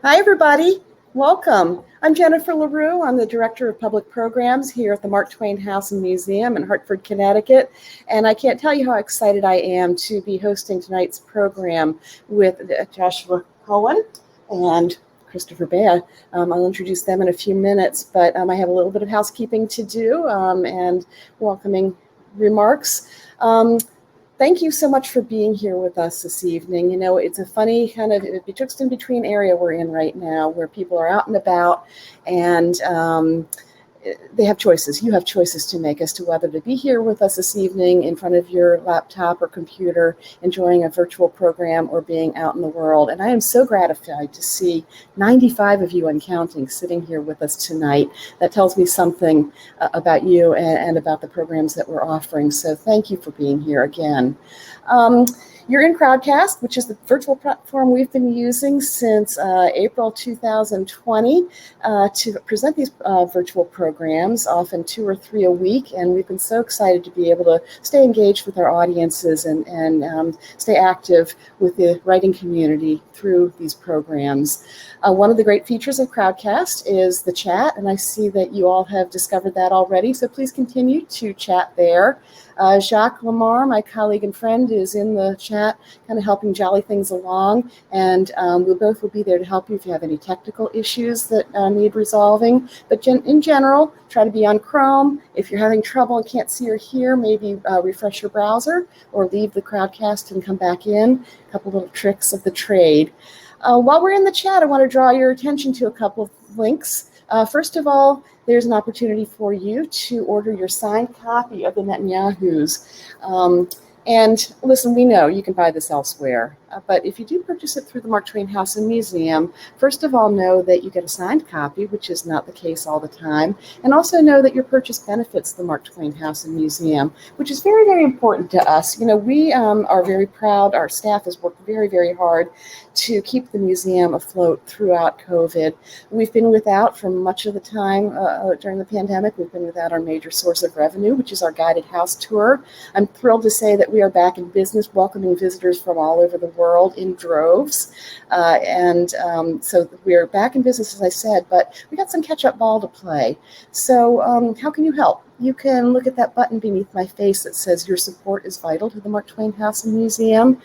Hi, everybody. Welcome. I'm Jennifer LaRue. I'm the Director of Public Programs here at the Mark Twain House and Museum in Hartford, Connecticut. And I can't tell you how excited I am to be hosting tonight's program with Joshua Cohen and Christopher Beha. I'll introduce them in a few minutes, but I have a little bit of housekeeping to do and welcoming remarks. Thank you so much for being here with us this evening. You know, it's a funny kind of betwixt and between area we're in right now where people are out and about and they have choices. You have choices to make as to whether to be here with us this evening in front of your laptop or computer, enjoying a virtual program, or being out in the world. And I am so gratified to see 95 of you and counting sitting here with us tonight. That tells me something about you and about the programs that we're offering. So thank you for being here again. You're in Crowdcast, which is the virtual platform we've been using since April 2020 to present these virtual programs, often 2 or 3 a week. And we've been so excited to be able to stay engaged with our audiences and stay active with the writing community through these programs. One of the great features of Crowdcast is the chat, and I see that you all have discovered that already. So please continue to chat there. Jacques Lamar, my colleague and friend, is in the chat, kind of helping jolly things along. And we both will be there to help you if you have any technical issues that need resolving. But in general, try to be on Chrome. If you're having trouble and can't see or hear, maybe refresh your browser or leave the Crowdcast and come back in. A couple little tricks of the trade. While we're in the chat, I want to draw your attention to a couple of links. First of all, there's an opportunity for you to order your signed copy of the Netanyahus. And listen, we know you can buy this elsewhere, but if you do purchase it through the Mark Twain House and Museum, first of all, know that you get a signed copy, which is not the case all the time, and also know that your purchase benefits the Mark Twain House and Museum, which is very, very important to us. You know, we are very proud. Our staff has worked very, very hard to keep the museum afloat throughout COVID. We've been without, for much of the time during the pandemic, we've been without our major source of revenue, which is our guided house tour. I'm thrilled to say that we are back in business, welcoming visitors from all over the world in droves. So we're back in business, as I said, but we got some catch-up ball to play. So how can you help? You can look at that button beneath my face that says your support is vital to the Mark Twain House and Museum.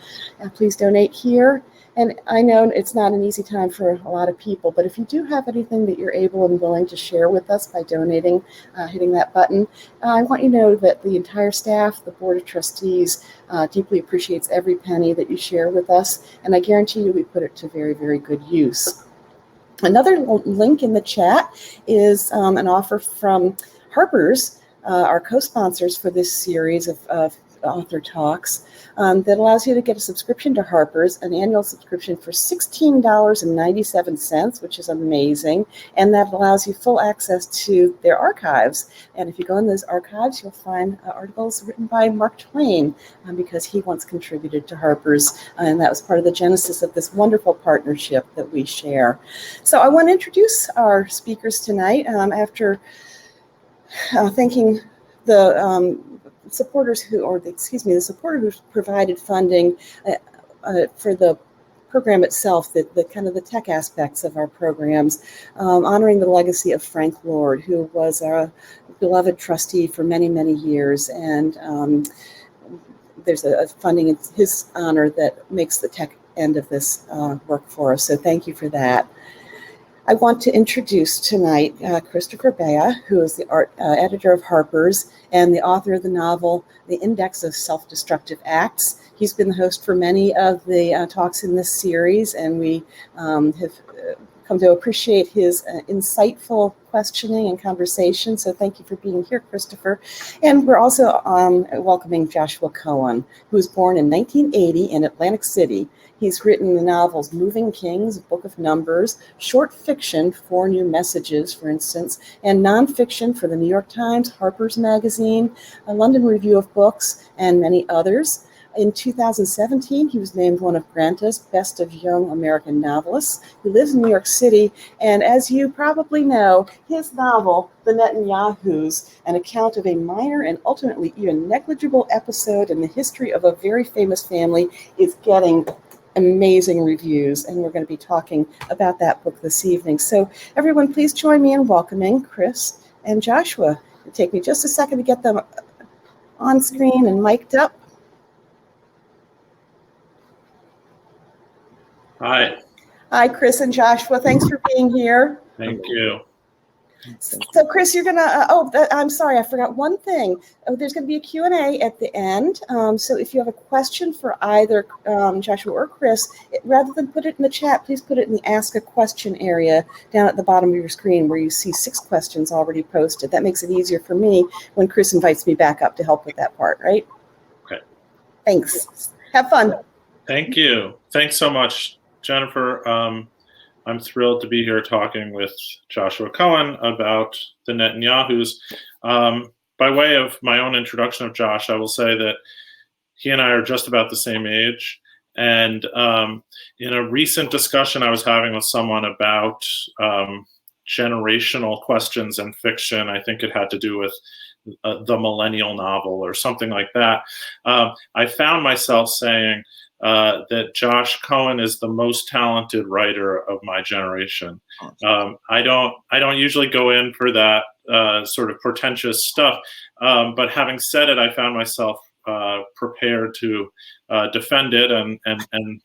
Please donate here. And I know it's not an easy time for a lot of people, but if you do have anything that you're able and willing to share with us by donating, hitting that button, I want you to know that the entire staff, the Board of Trustees, deeply appreciates every penny that you share with us, and I guarantee you we put it to very, very good use. Another link in the chat is an offer from Harper's, our co-sponsors for this series of author talks, that allows you to get a subscription to Harper's, an annual subscription for $16.97, which is amazing, and that allows you full access to their archives. And if you go in those archives, you'll find articles written by Mark Twain, because he once contributed to Harper's, and that was part of the genesis of this wonderful partnership that we share. So I want to introduce our speakers tonight after thanking the supporters the supporter who provided funding for the program itself, the kind of the tech aspects of our programs, honoring the legacy of Frank Lord, who was a beloved trustee for many, many years. And there's a funding in his honor that makes the tech end of this work for us. So thank you for that. I want to introduce tonight Christopher Beha, who is the art editor of Harper's and the author of the novel, The Index of Self-Destructive Acts. He's been the host for many of the talks in this series, and we have come to appreciate his insightful questioning and conversation. So thank you for being here, Christopher. And we're also welcoming Joshua Cohen, who was born in 1980 in Atlantic City. He's written the novels Moving Kings, Book of Numbers, short fiction, Four New Messages, for instance, and nonfiction for the New York Times, Harper's Magazine, a London Review of Books, and many others. In 2017, he was named one of Granta's Best of Young American Novelists. He lives in New York City, and as you probably know, his novel, The Netanyahus, an account of a minor and ultimately even negligible episode in the history of a very famous family, is getting amazing reviews, and we're going to be talking about that book this evening. So everyone, please join me in welcoming Chris and Joshua. It'll take me just a second to get them on screen and mic'd up. Hi. Hi, Chris and Joshua. Thanks for being here. Thank you. So, Chris, you're going to, I'm sorry, I forgot one thing. There's going to be a Q&A at the end. So if you have a question for either Joshua or Chris, rather than put it in the chat, please put it in the Ask a Question area down at the bottom of your screen where you see 6 questions already posted. That makes it easier for me when Chris invites me back up to help with that part, right? Okay. Thanks. Have fun. Thank you. Thanks so much, Jennifer. I'm thrilled to be here talking with Joshua Cohen about the Netanyahus. By way of my own introduction of Josh, I will say that he and I are just about the same age. And in a recent discussion I was having with someone about generational questions in fiction, I think it had to do with the millennial novel or something like that, I found myself saying, that Josh Cohen is the most talented writer of my generation. I don't usually go in for that sort of pretentious stuff, but having said it, I found myself prepared to defend it, and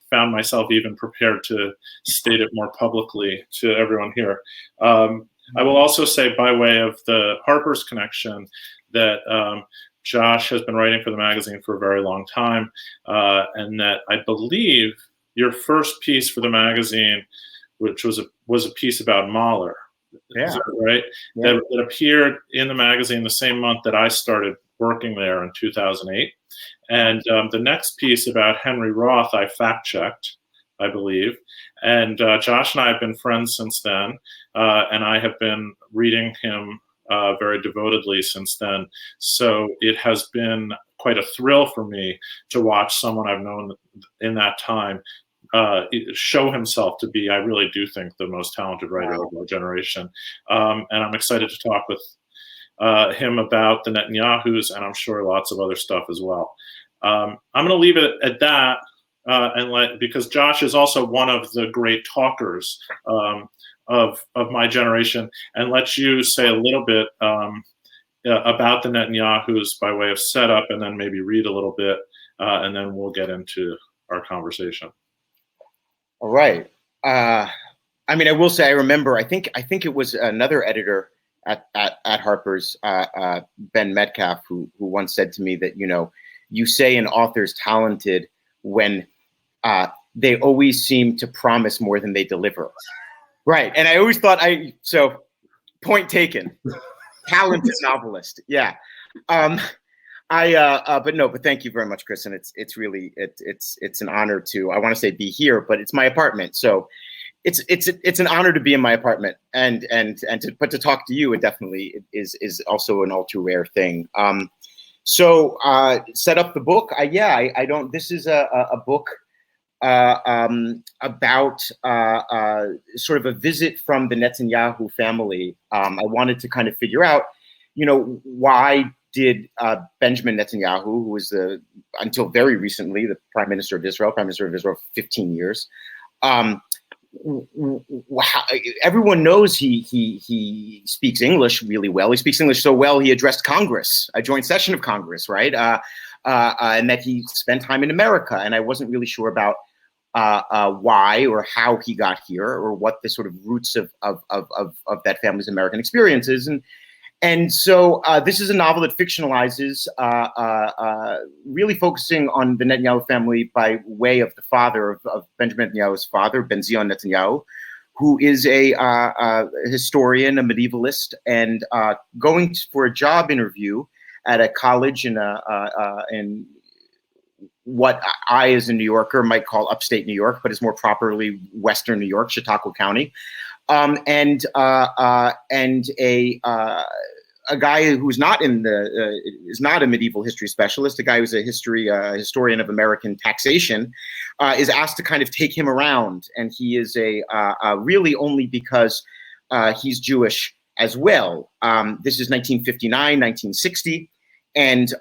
found myself even prepared to state it more publicly to everyone here. I will also say, by way of the Harper's connection, that Josh has been writing for the magazine for a very long time, and that I believe your first piece for the magazine, which was a piece about Mahler, is that right? Yeah. That appeared in the magazine the same month that I started working there in 2008. And the next piece about Henry Roth, I fact-checked, I believe. And Josh and I have been friends since then, and I have been reading him very devotedly since then. So it has been quite a thrill for me to watch someone I've known in that time show himself to be, I really do think, the most talented writer of our generation. And I'm excited to talk with him about the Netanyahus, and I'm sure lots of other stuff as well. I'm going to leave it at that, because Josh is also one of the great talkers of my generation, and let you say a little bit about the Netanyahus by way of setup, and then maybe read a little bit, and then we'll get into our conversation. All right. I mean, I will say, I remember, I think it was another editor at Harper's, Ben Metcalf, who once said to me that, you say an author's talented when they always seem to promise more than they deliver. Right. And I always thought so point taken, talented novelist. Yeah. But thank you very much, Chris. And it's really, it's an honor to, I want to say be here, but it's my apartment. So it's an honor to be in my apartment, but to talk to you, it definitely is also an all too rare thing. So set up the book. This is a book about sort of a visit from the Netanyahu family. I wanted to kind of figure out, why did Benjamin Netanyahu, who was until very recently the Prime Minister of Israel for 15 years, everyone knows he speaks English really well. He speaks English so well he addressed Congress, a joint session of Congress, right? And that he spent time in America. And I wasn't really sure about why or how he got here, or what the sort of roots of that family's American experience is. And so this is a novel that fictionalizes, really focusing on the Netanyahu family by way of the father of Benjamin Netanyahu's father, Benzion Netanyahu, who is a historian, a medievalist, and going for a job interview at a college in what I, as a New Yorker, might call upstate New York, but is more properly Western New York, Chautauqua County. And a guy who's not is not a medieval history specialist, a guy who's a historian of American taxation, is asked to kind of take him around, and he is really only because he's Jewish as well. This is 1959, 1960, And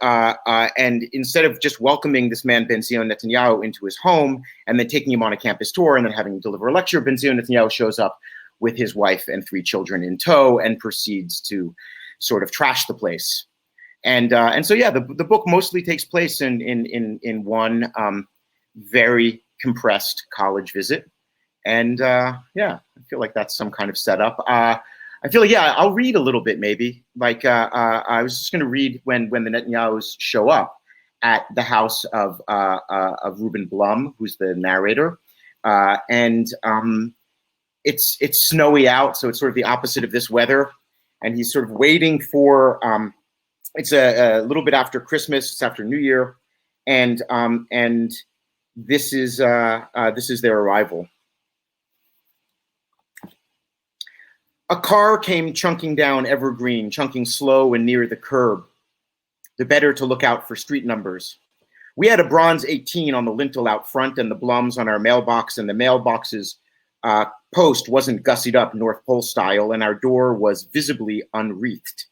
instead of just welcoming this man Benzion Netanyahu into his home and then taking him on a campus tour and then having him deliver a lecture, Benzion Netanyahu shows up with his wife and 3 children in tow and proceeds to sort of trash the place. And so yeah, the book mostly takes place in one very compressed college visit. And yeah, I feel like that's some kind of setup. I feel like, yeah, I'll read a little bit maybe. Like I was just going to read when the Netanyahus show up at the house of Ruben Blum, who's the narrator, and it's snowy out, so it's sort of the opposite of this weather, and he's sort of waiting for. It's a little bit after Christmas. It's after New Year, and this is their arrival. A car came chunking down Evergreen, chunking slow and near the curb, the better to look out for street numbers. We had a bronze 18 on the lintel out front and the Blums on our mailbox, and the mailbox's post wasn't gussied up North Pole style, and our door was visibly unwreathed.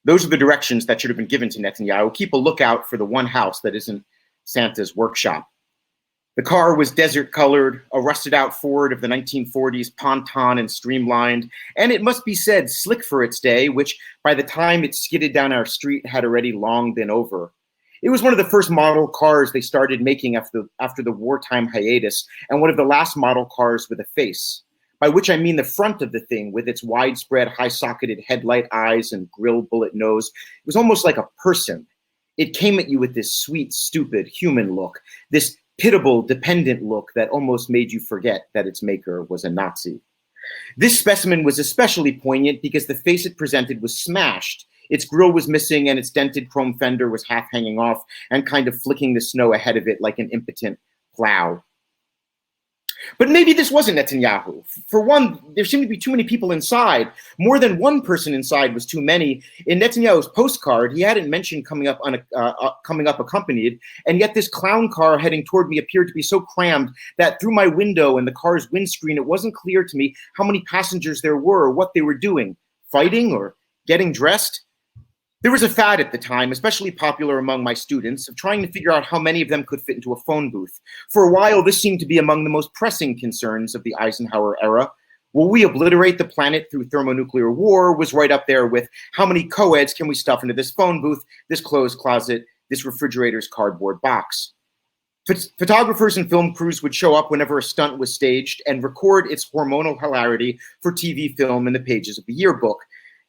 Those are the directions that should have been given to Netanyahu. Keep a lookout for the one house that isn't Santa's workshop. The car was desert-colored, a rusted-out Ford of the 1940s, ponton and streamlined, and it must be said, slick for its day, which by the time it skidded down our street had already long been over. It was one of the first model cars they started making after the wartime hiatus, and one of the last model cars with a face, by which I mean the front of the thing with its widespread, high-socketed headlight eyes and grill bullet nose. It was almost like a person. It came at you with this sweet, stupid, human look, this pitiable, dependent look that almost made you forget that its maker was a Nazi. This specimen was especially poignant because the face it presented was smashed. Its grille was missing and its dented chrome fender was half hanging off and kind of flicking the snow ahead of it like an impotent plow. But maybe this wasn't Netanyahu. For one, there seemed to be too many people inside. More than one person inside was too many. In Netanyahu's postcard, he hadn't mentioned coming up accompanied, and yet this clown car heading toward me appeared to be so crammed that through my window and the car's windscreen, it wasn't clear to me how many passengers there were or what they were doing, fighting or getting dressed. There was a fad at the time, especially popular among my students, of trying to figure out how many of them could fit into a phone booth. For a while, this seemed to be among the most pressing concerns of the Eisenhower era. Will we obliterate the planet through thermonuclear war was right up there with how many co-eds can we stuff into this phone booth, this clothes closet, this refrigerator's cardboard box. Photographers and film crews would show up whenever a stunt was staged and record its hormonal hilarity for TV film in the pages of the yearbook.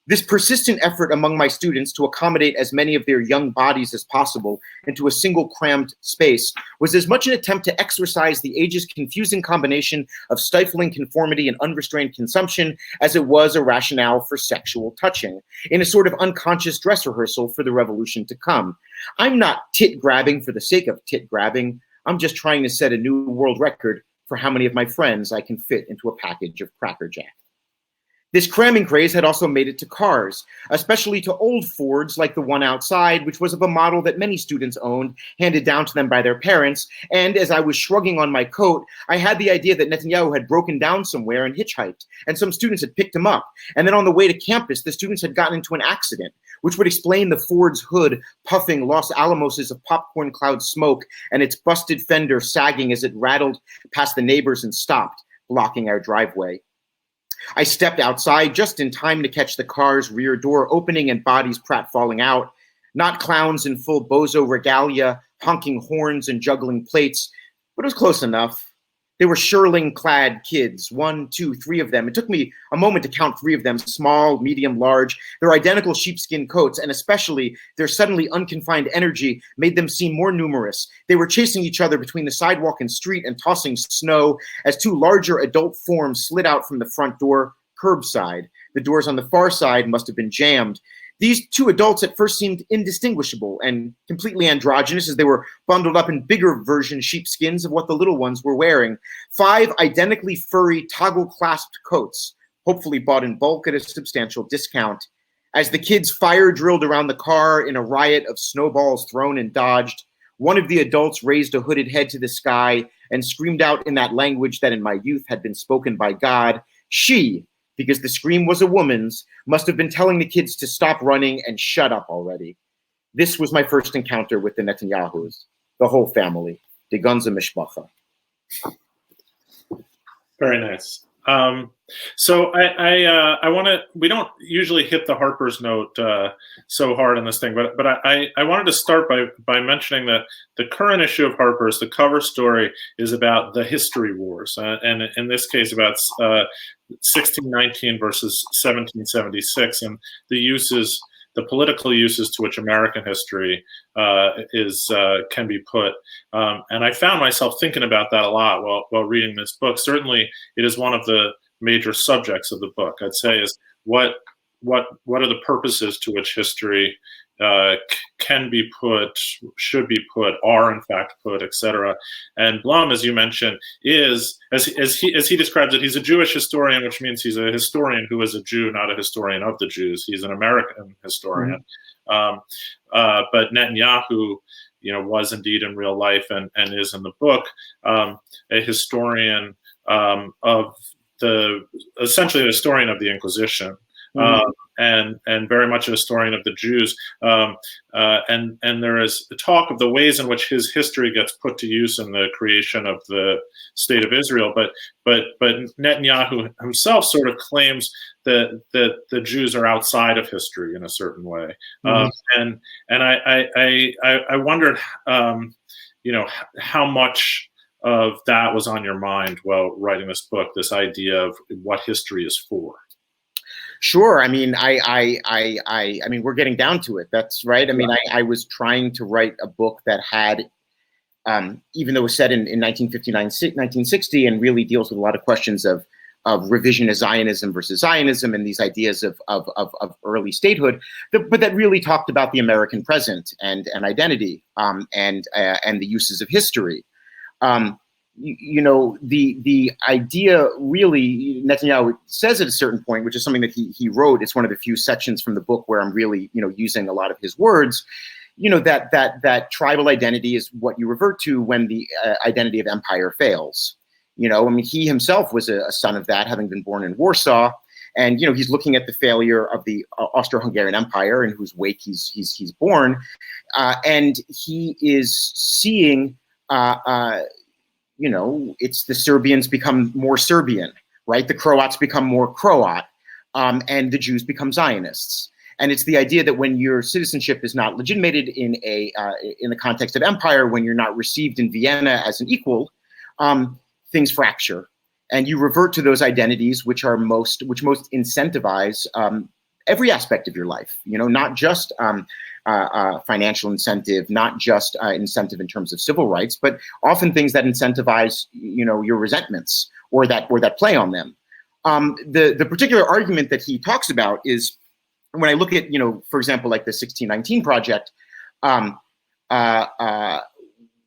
This persistent effort among my students to accommodate as many of their young bodies as possible into a single crammed space was as much an attempt to exorcise the age's confusing combination of stifling conformity and unrestrained consumption as it was a rationale for sexual touching, in a sort of unconscious dress rehearsal for the revolution to come. I'm not tit-grabbing for the sake of tit-grabbing. I'm just trying to set a new world record for how many of my friends I can fit into a package of Cracker Jack. This cramming craze had also made it to cars, especially to old Fords like the one outside, which was of a model that many students owned, handed down to them by their parents. And as I was shrugging on my coat, I had the idea that Netanyahu had broken down somewhere and hitchhiked, and some students had picked him up. And then on the way to campus, the students had gotten into an accident, which would explain the Ford's hood puffing Los Alamoses of popcorn cloud smoke and its busted fender sagging as it rattled past the neighbors and stopped, blocking our driveway. I stepped outside just in time to catch the car's rear door opening and bodies pratfalling out. Not clowns in full bozo regalia, honking horns and juggling plates, but it was close enough. They were shearling-clad kids, 1, 2, 3 of them. It took me a moment to count 3 of them, small, medium, large. Their identical sheepskin coats, and especially their suddenly unconfined energy, made them seem more numerous. They were chasing each other between the sidewalk and street and tossing snow as 2 larger adult forms slid out from the front door, curbside. The doors on the far side must have been jammed. These 2 adults at first seemed indistinguishable and completely androgynous as they were bundled up in bigger version sheepskins of what the little ones were wearing. 5 identically furry toggle-clasped coats, hopefully bought in bulk at a substantial discount. As the kids fire drilled around the car in a riot of snowballs thrown and dodged, one of the adults raised a hooded head to the sky and screamed out in that language that in my youth had been spoken by God. She, because the scream was a woman's, must have been telling the kids to stop running and shut up already. this was my first encounter with the Netanyahus, the whole family, the ganze Mishpacha. Very nice. So I want to. We don't usually hit the Harper's note so hard in this thing, but I wanted to start by mentioning that the current issue of Harper's, the cover story, is about the history wars, and in this case about 1619 versus 1776, and the political uses to which American history can be put. And I found myself thinking about that a lot while reading this book. Certainly, it is one of the major subjects of the book. I'd say is what are the purposes to which history can be put, should be put, are in fact put, etc. And Blum, as you mentioned, is as he describes it, he's a Jewish historian, which means he's a historian who is a Jew, not a historian of the Jews. He's an American historian. Mm-hmm. But Netanyahu, was indeed in real life and is in the book a historian of essentially a historian of the Inquisition. Mm-hmm. And very much a historian of the Jews, and there is talk of the ways in which his history gets put to use in the creation of the state of Israel. But Netanyahu himself sort of claims that the Jews are outside of history in a certain way. Mm-hmm. And I wondered, how much of that was on your mind while writing this book, this idea of what history is for. Sure. I mean, I mean, we're getting down to it. That's right. I mean, I was trying to write a book that had, even though it was set in 1959, 1960, and really deals with a lot of questions of revisionist Zionism versus Zionism and these ideas of early statehood, but that really talked about the American present and identity and the uses of history. The idea really, Netanyahu says at a certain point, which is something that he wrote, it's one of the few sections from the book where I'm really, using a lot of his words, that tribal identity is what you revert to when the identity of empire fails. He himself was a son of that, having been born in Warsaw. And, he's looking at the failure of the Austro-Hungarian Empire in whose wake he's born. And he is seeing, it's the Serbians become more Serbian, right? The Croats become more Croat, and the Jews become Zionists. And it's the idea that when your citizenship is not legitimated in the context of empire, when you're not received in Vienna as an equal, things fracture, and you revert to those identities which most incentivize every aspect of your life. Not just financial incentive, not just incentive in terms of civil rights, but often things that incentivize, your resentments or that play on them. The particular argument that he talks about is when I look at, for example, like the 1619 project,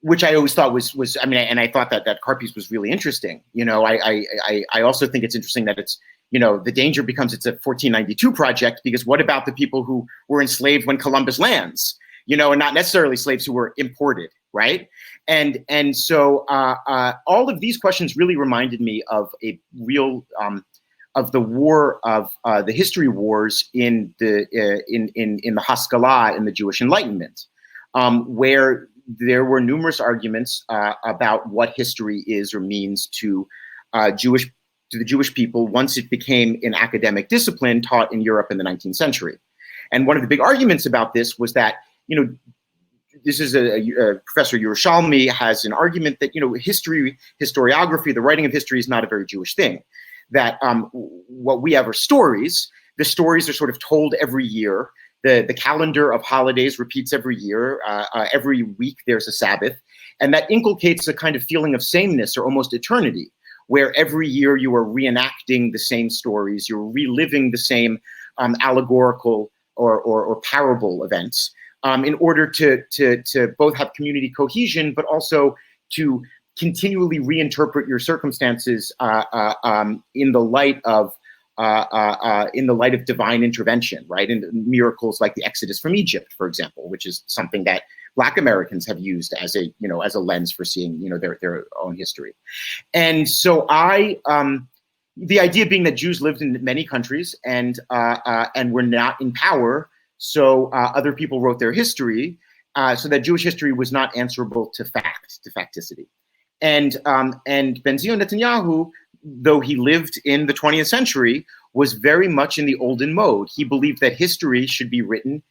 which I always thought was I mean, and I thought that Carpi's was really interesting. I also think it's interesting that it's, the danger becomes it's a 1492 project, because what about the people who were enslaved when Columbus lands, and not necessarily slaves who were imported, right? And so all of these questions really reminded me of a real of the war of the history wars in the Haskalah in the Jewish Enlightenment, where there were numerous arguments about what history is or means to the Jewish people once it became an academic discipline taught in Europe in the 19th century. And one of the big arguments about this was that, this is a Professor Yerushalmi has an argument that, historiography, the writing of history is not a very Jewish thing. That what we have are stories. The stories are sort of told every year. The calendar of holidays repeats every year. Every week there's a Sabbath. And that inculcates a kind of feeling of sameness or almost eternity, where every year you are reenacting the same stories, you're reliving the same allegorical or parable events in order to both have community cohesion, but also to continually reinterpret your circumstances in the light of divine intervention, right? And miracles like the Exodus from Egypt, for example, which is something that Black Americans have used as a lens for seeing, their own history. And so the idea being that Jews lived in many countries and were not in power So other people wrote their history, so that Jewish history was not answerable to facticity. And Benzion Netanyahu, though he lived in the 20th century, was very much in the olden mode. He believed that history should be written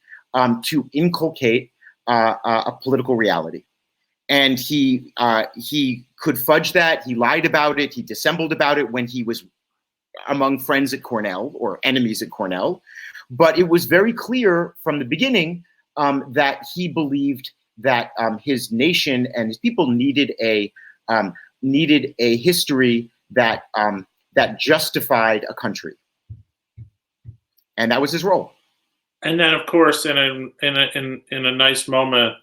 to inculcate a political reality. And he could fudge that. He lied about it. He dissembled about it when he was among friends at Cornell or enemies at Cornell. But it was very clear from the beginning that he believed that his nation and his people needed a history that justified a country, and that was his role. And then, of course, in a nice moment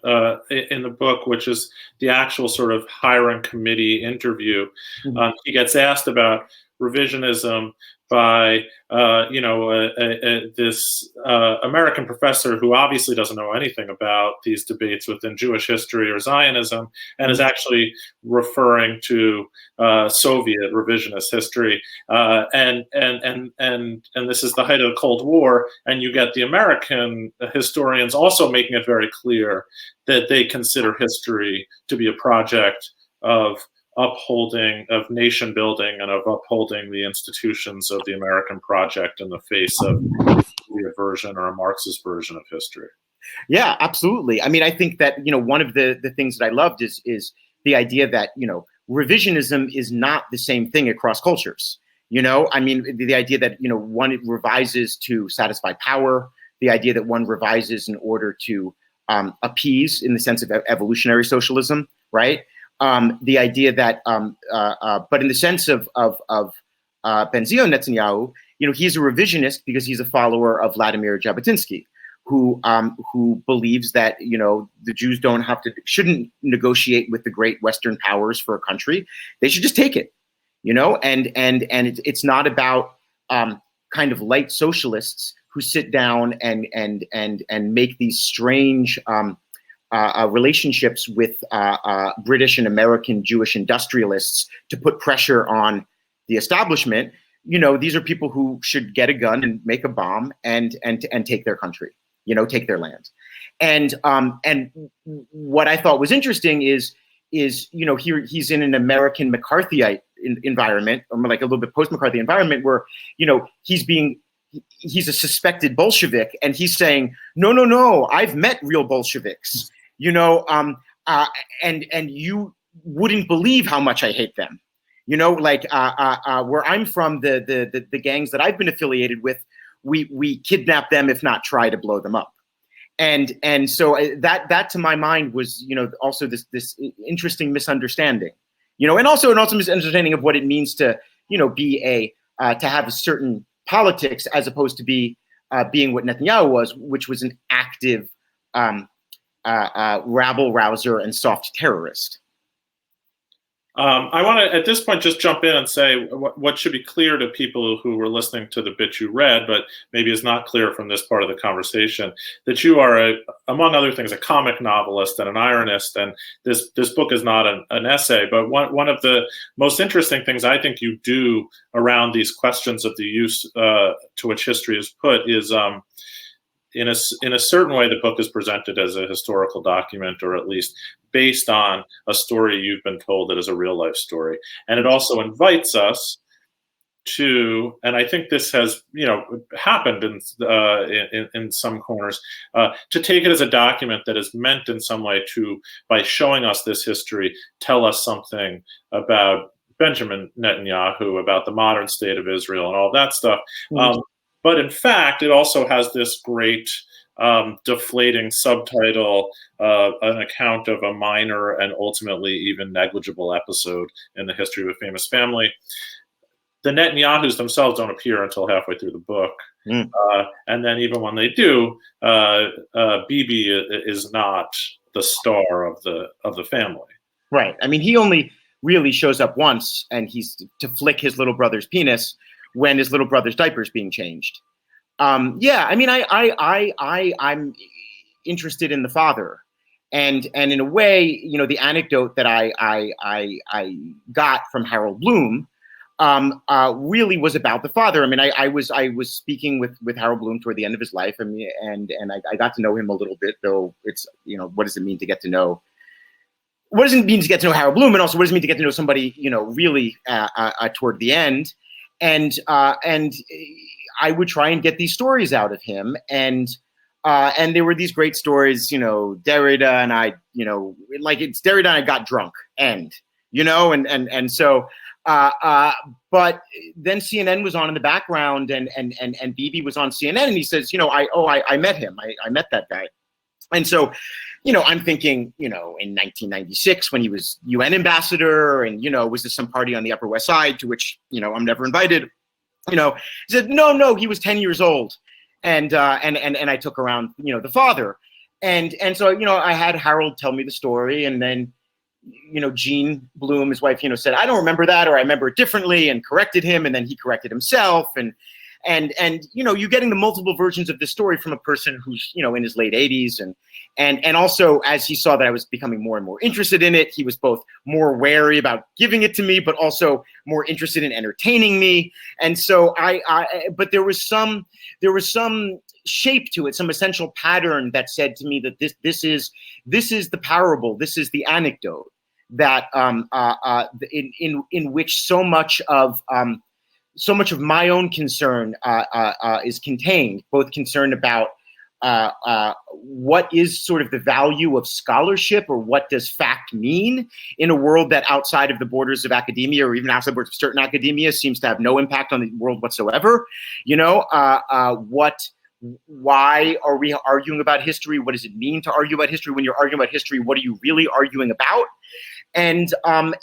in the book, which is the actual sort of hiring committee interview, he gets asked about revisionism by this American professor who obviously doesn't know anything about these debates within Jewish history or Zionism, and is actually referring to Soviet revisionist history, and this is the height of the Cold War, and you get the American historians also making it very clear that they consider history to be a project of upholding, of nation building, and of upholding the institutions of the American project in the face of a version or a Marxist version of history. Yeah, absolutely. I mean, I think that, one of the things that I loved is the idea that, revisionism is not the same thing across cultures. I mean, the idea that, one revises to satisfy power, the idea that one revises in order to appease, in the sense of evolutionary socialism, right? The idea that, but in the sense of Benzion Netanyahu, he's a revisionist because he's a follower of Vladimir Jabotinsky, who believes that the Jews shouldn't negotiate with the great Western powers for a country; they should just take it, and it's not about kind of light socialists who sit down and make these strange relationships with British and American Jewish industrialists to put pressure on the establishment. These are people who should get a gun and make a bomb and take their country, take their land. And what I thought was interesting is here he's in an American McCarthyite environment, or like a little bit post-McCarthy environment, where he's a suspected Bolshevik, and he's saying, no, I've met real Bolsheviks. And you wouldn't believe how much I hate them. Where I'm from, the gangs that I've been affiliated with, we kidnap them, if not try to blow them up. And so that to my mind was, also this interesting misunderstanding, and also misunderstanding of what it means to, be to have a certain politics as opposed to being what Netanyahu was, which was an active rabble rouser and soft terrorist. I want to, at this point, just jump in and say what should be clear to people who were listening to the bit you read, but maybe is not clear from this part of the conversation, that you are, among other things, a comic novelist and an ironist. And this book is not an essay, but one of the most interesting things I think you do around these questions of the use to which history is put is, in a certain way, the book is presented as a historical document, or at least based on a story you've been told that is a real life story. And it also invites us to, and I think this has happened in some corners, to take it as a document that is meant in some way to, by showing us this history, tell us something about Benjamin Netanyahu, about the modern state of Israel and all that stuff. Mm-hmm. But in fact, it also has this great deflating subtitle, an account of a minor and ultimately even negligible episode in the history of a famous family. The Netanyahus themselves don't appear until halfway through the book. Mm. And then even when they do, Bibi is not the star of the family. Right. I mean, he only really shows up once, and he's to flick his little brother's penis when his little brother's diaper is being changed. Yeah, I mean, I'm interested in the father, and in a way, the anecdote that I got from Harold Bloom really was about the father. I mean, I was speaking with Harold Bloom toward the end of his life. I mean, and I got to know him a little bit, though it's, what does it mean to get to know? What does it mean to get to know Harold Bloom? And also, what does it mean to get to know somebody, really toward the end? And I would try and get these stories out of him. And there were these great stories, Derrida and I, it's Derrida and I got drunk and so, but then CNN was on in the background and Bibi was on CNN and he says, I met him. I met that guy. And so, I'm thinking, in 1996 when he was UN ambassador and, was this some party on the Upper West Side to which, I'm never invited, he said, no, he was 10 years old. And I took around, the father. And so, I had Harold tell me the story and then, Jean Bloom, his wife, said, I don't remember that, or I remember it differently, and corrected him. And then he corrected himself. And you're getting the multiple versions of this story from a person who's, in his late 80s. And also, as he saw that I was becoming more and more interested in it, he was both more wary about giving it to me, but also more interested in entertaining me. And so but there was some shape to it, some essential pattern that said to me that this is the parable, this is the anecdote that in which so much of my own concern is contained, both concern about what is sort of the value of scholarship, or what does fact mean in a world that outside of the borders of academia, or even outside the borders of certain academia, seems to have no impact on the world whatsoever. Why are we arguing about history? What does it mean to argue about history? When you're arguing about history, what are you really arguing about? And I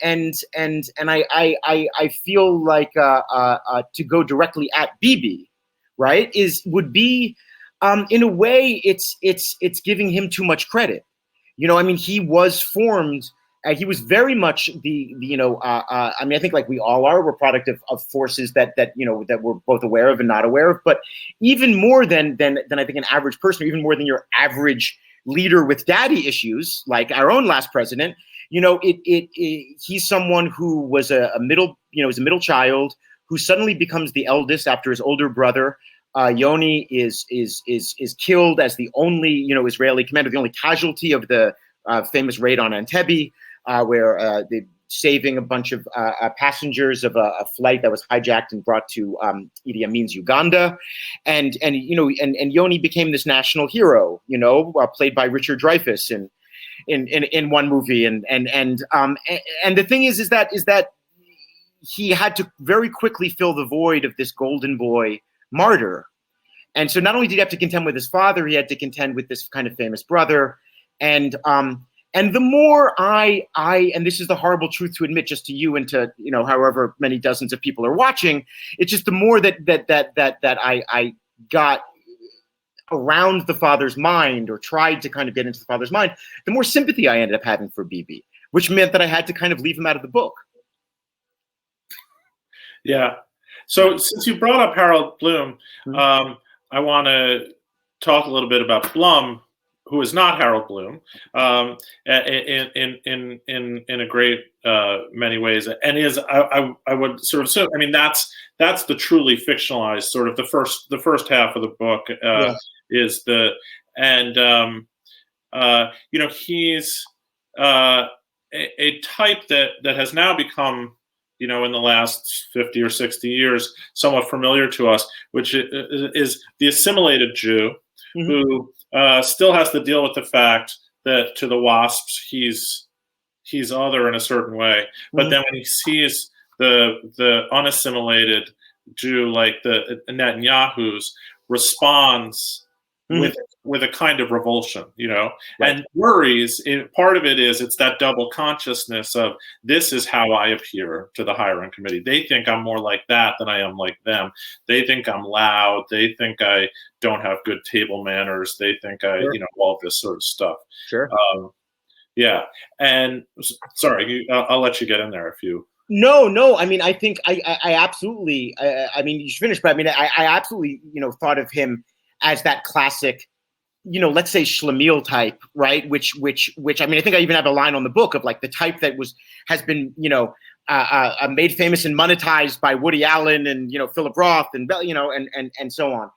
feel like to go directly at Bibi, right, would be in a way it's giving him too much credit. He was formed. He was very much I think like we all are, we're product of forces that we're both aware of and not aware of, but even more than I think an average person, or even more than your average leader with daddy issues, like our own last president, he's someone who was a middle child who suddenly becomes the eldest after his older brother. Yoni is killed as the only Israeli commander, the only casualty of the famous raid on Entebbe, where they're saving a bunch of passengers of a flight that was hijacked and brought to Idi Amin's Uganda, and Yoni became this national hero, played by Richard Dreyfuss in one movie, and the thing is that he had to very quickly fill the void of this golden boy martyr. And so not only did he have to contend with his father, he had to contend with this kind of famous brother. And the more and this is the horrible truth to admit just to you and to, however many dozens of people are watching, it's just the more that I got around the father's mind, or tried to kind of get into the father's mind, the more sympathy I ended up having for Bibi, which meant that I had to kind of leave him out of the book. Yeah. So since you brought up Harold Bloom, I want to talk a little bit about Blum, who is not Harold Bloom, in a great many ways, and is I would sort of say, that's the truly fictionalized sort of the first half of the book is the, and he's a type that has now become, in the last 50 or 60 years, somewhat familiar to us, which is the assimilated Jew, who still has to deal with the fact that to the WASPs he's other in a certain way, but then when he sees the unassimilated Jew like the Netanyahus, responds with a kind of revulsion, and worries. Part of it is it's that double consciousness of, this is how I appear to the hiring committee. They think I'm more like that than I am like them. They think I'm loud. They think I don't have good table manners. They think I, all this sort of stuff. Sure. Yeah. And sorry, I'll let you get in there if you. No. I think I absolutely. You should finish, but I absolutely, thought of him as that classic, let's say Schlemiel type, right? Which I think I even have a line on the book of like the type that has been, made famous and monetized by Woody Allen and Philip Roth and and so on.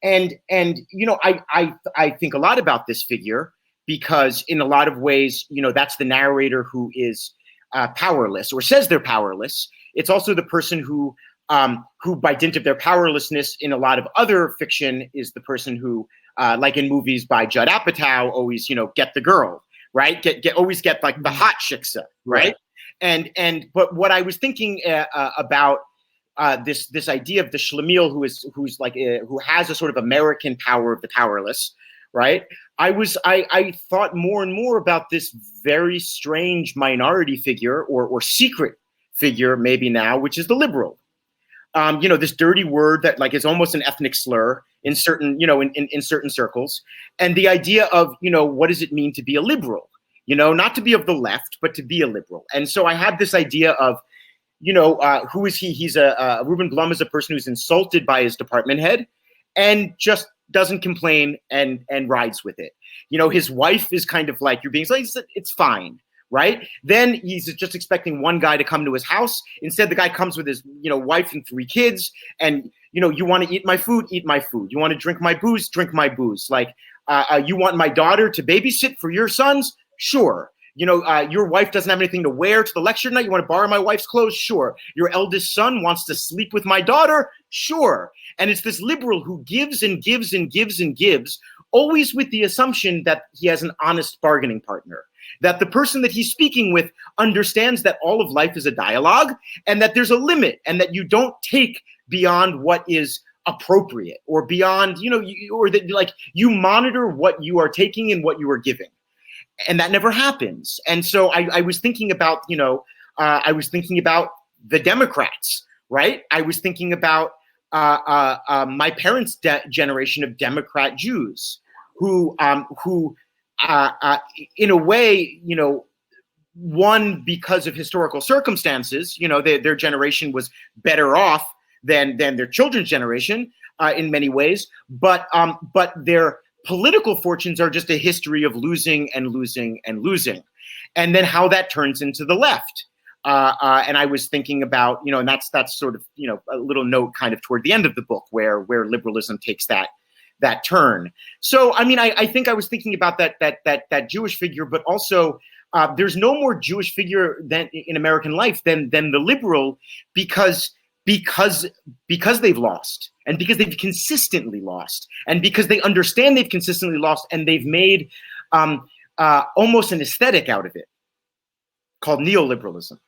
And I think a lot about this figure because in a lot of ways, that's the narrator who is powerless or says they're powerless. It's also the person who by dint of their powerlessness in a lot of other fiction is the person who, like in movies by Judd Apatow, always, get the girl, right? Always get like the hot shiksa, right? But what I was thinking about this idea of the Schlemiel who has a sort of American power of the powerless, right? I thought more and more about this very strange minority figure or secret figure maybe now, which is the liberal. This dirty word that is almost an ethnic slur in certain, in certain circles. And the idea of, what does it mean to be a liberal? Not to be of the left, but to be a liberal. And so I had this idea of, who is he? He's Ruben Blum is a person who's insulted by his department head and just doesn't complain and rides with it. His wife is kind of like, you're being like, it's fine. Right? Then he's just expecting one guy to come to his house. Instead, the guy comes with his, wife and 3 kids. And, you want to eat my food? Eat my food. You want to drink my booze? Drink my booze. Like, you want my daughter to babysit for your sons? Sure. Your wife doesn't have anything to wear to the lecture tonight. You want to borrow my wife's clothes? Sure. Your eldest son wants to sleep with my daughter? Sure. And it's this liberal who gives and gives and gives and gives, always with the assumption that he has an honest bargaining partner. That the person that he's speaking with understands that all of life is a dialogue and that there's a limit and that you don't take beyond what is appropriate or beyond, or that you monitor what you are taking and what you are giving. And that never happens. And so I was thinking about, the Democrats, right? I was thinking about my parents' generation of Democrat Jews who in a way, one, because of historical circumstances, their generation was better off than their children's generation in many ways. But their political fortunes are just a history of losing and losing and losing. And then how that turns into the left. And I was thinking about, and that's sort of, a little note kind of toward the end of the book where liberalism takes that turn. So, I mean, I think I was thinking about that Jewish figure, but also there's no more Jewish figure than in American life than the liberal because they've lost and because they've consistently lost and because they understand they've consistently lost and they've made almost an aesthetic out of it called neoliberalism.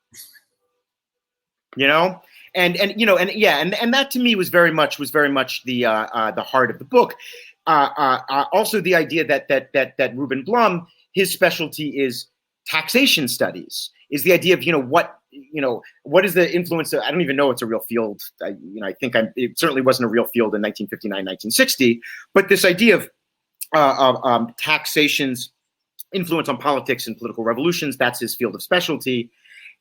And that to me was very much the heart of the book. Also, the idea that Ruben Blum, his specialty is taxation studies, is the idea of what is the influence of, I don't even know it's a real field. I think it certainly wasn't a real field in 1959, 1960. But this idea of taxation's influence on politics and political revolutions, that's his field of specialty.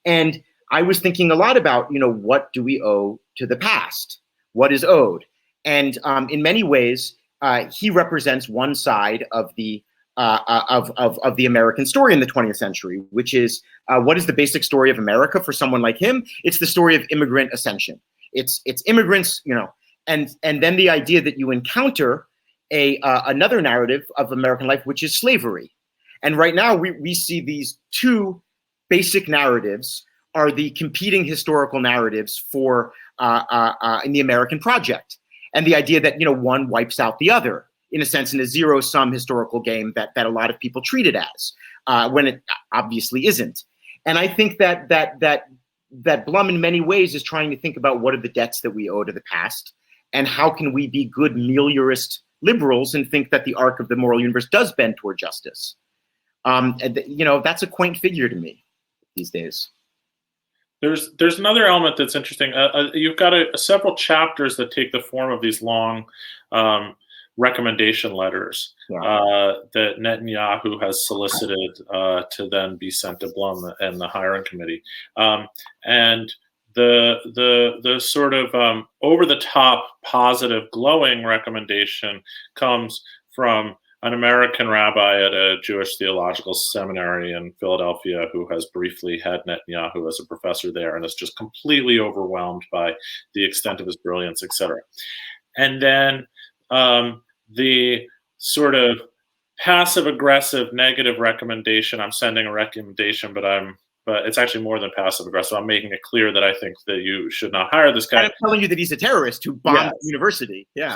And I was thinking a lot about, what do we owe to the past? What is owed? And in many ways, he represents one side of the American story in the 20th century, which is what is the basic story of America for someone like him? It's the story of immigrant ascension. It's immigrants, and then the idea that you encounter another narrative of American life, which is slavery. And right now we see these two basic narratives are the competing historical narratives for in the American project. And the idea that, one wipes out the other, in a sense, in a zero-sum historical game that a lot of people treat it as, when it obviously isn't. And I think that Blum in many ways is trying to think about what are the debts that we owe to the past and how can we be good meliorist liberals and think that the arc of the moral universe does bend toward justice. That's a quaint figure to me these days. There's another element that's interesting. You've got several chapters that take the form of these long recommendation letters that Netanyahu has solicited to then be sent to Blum and the hiring committee. And the sort of over the top, positive, glowing recommendation comes from an American rabbi at a Jewish theological seminary in Philadelphia who has briefly had Netanyahu as a professor there and is just completely overwhelmed by the extent of his brilliance, etc. And then the sort of passive-aggressive negative recommendation, I'm sending a recommendation, but it's actually more than passive-aggressive. I'm making it clear that I think that you should not hire this guy. And I'm telling you that he's a terrorist who bombed the university. Yeah.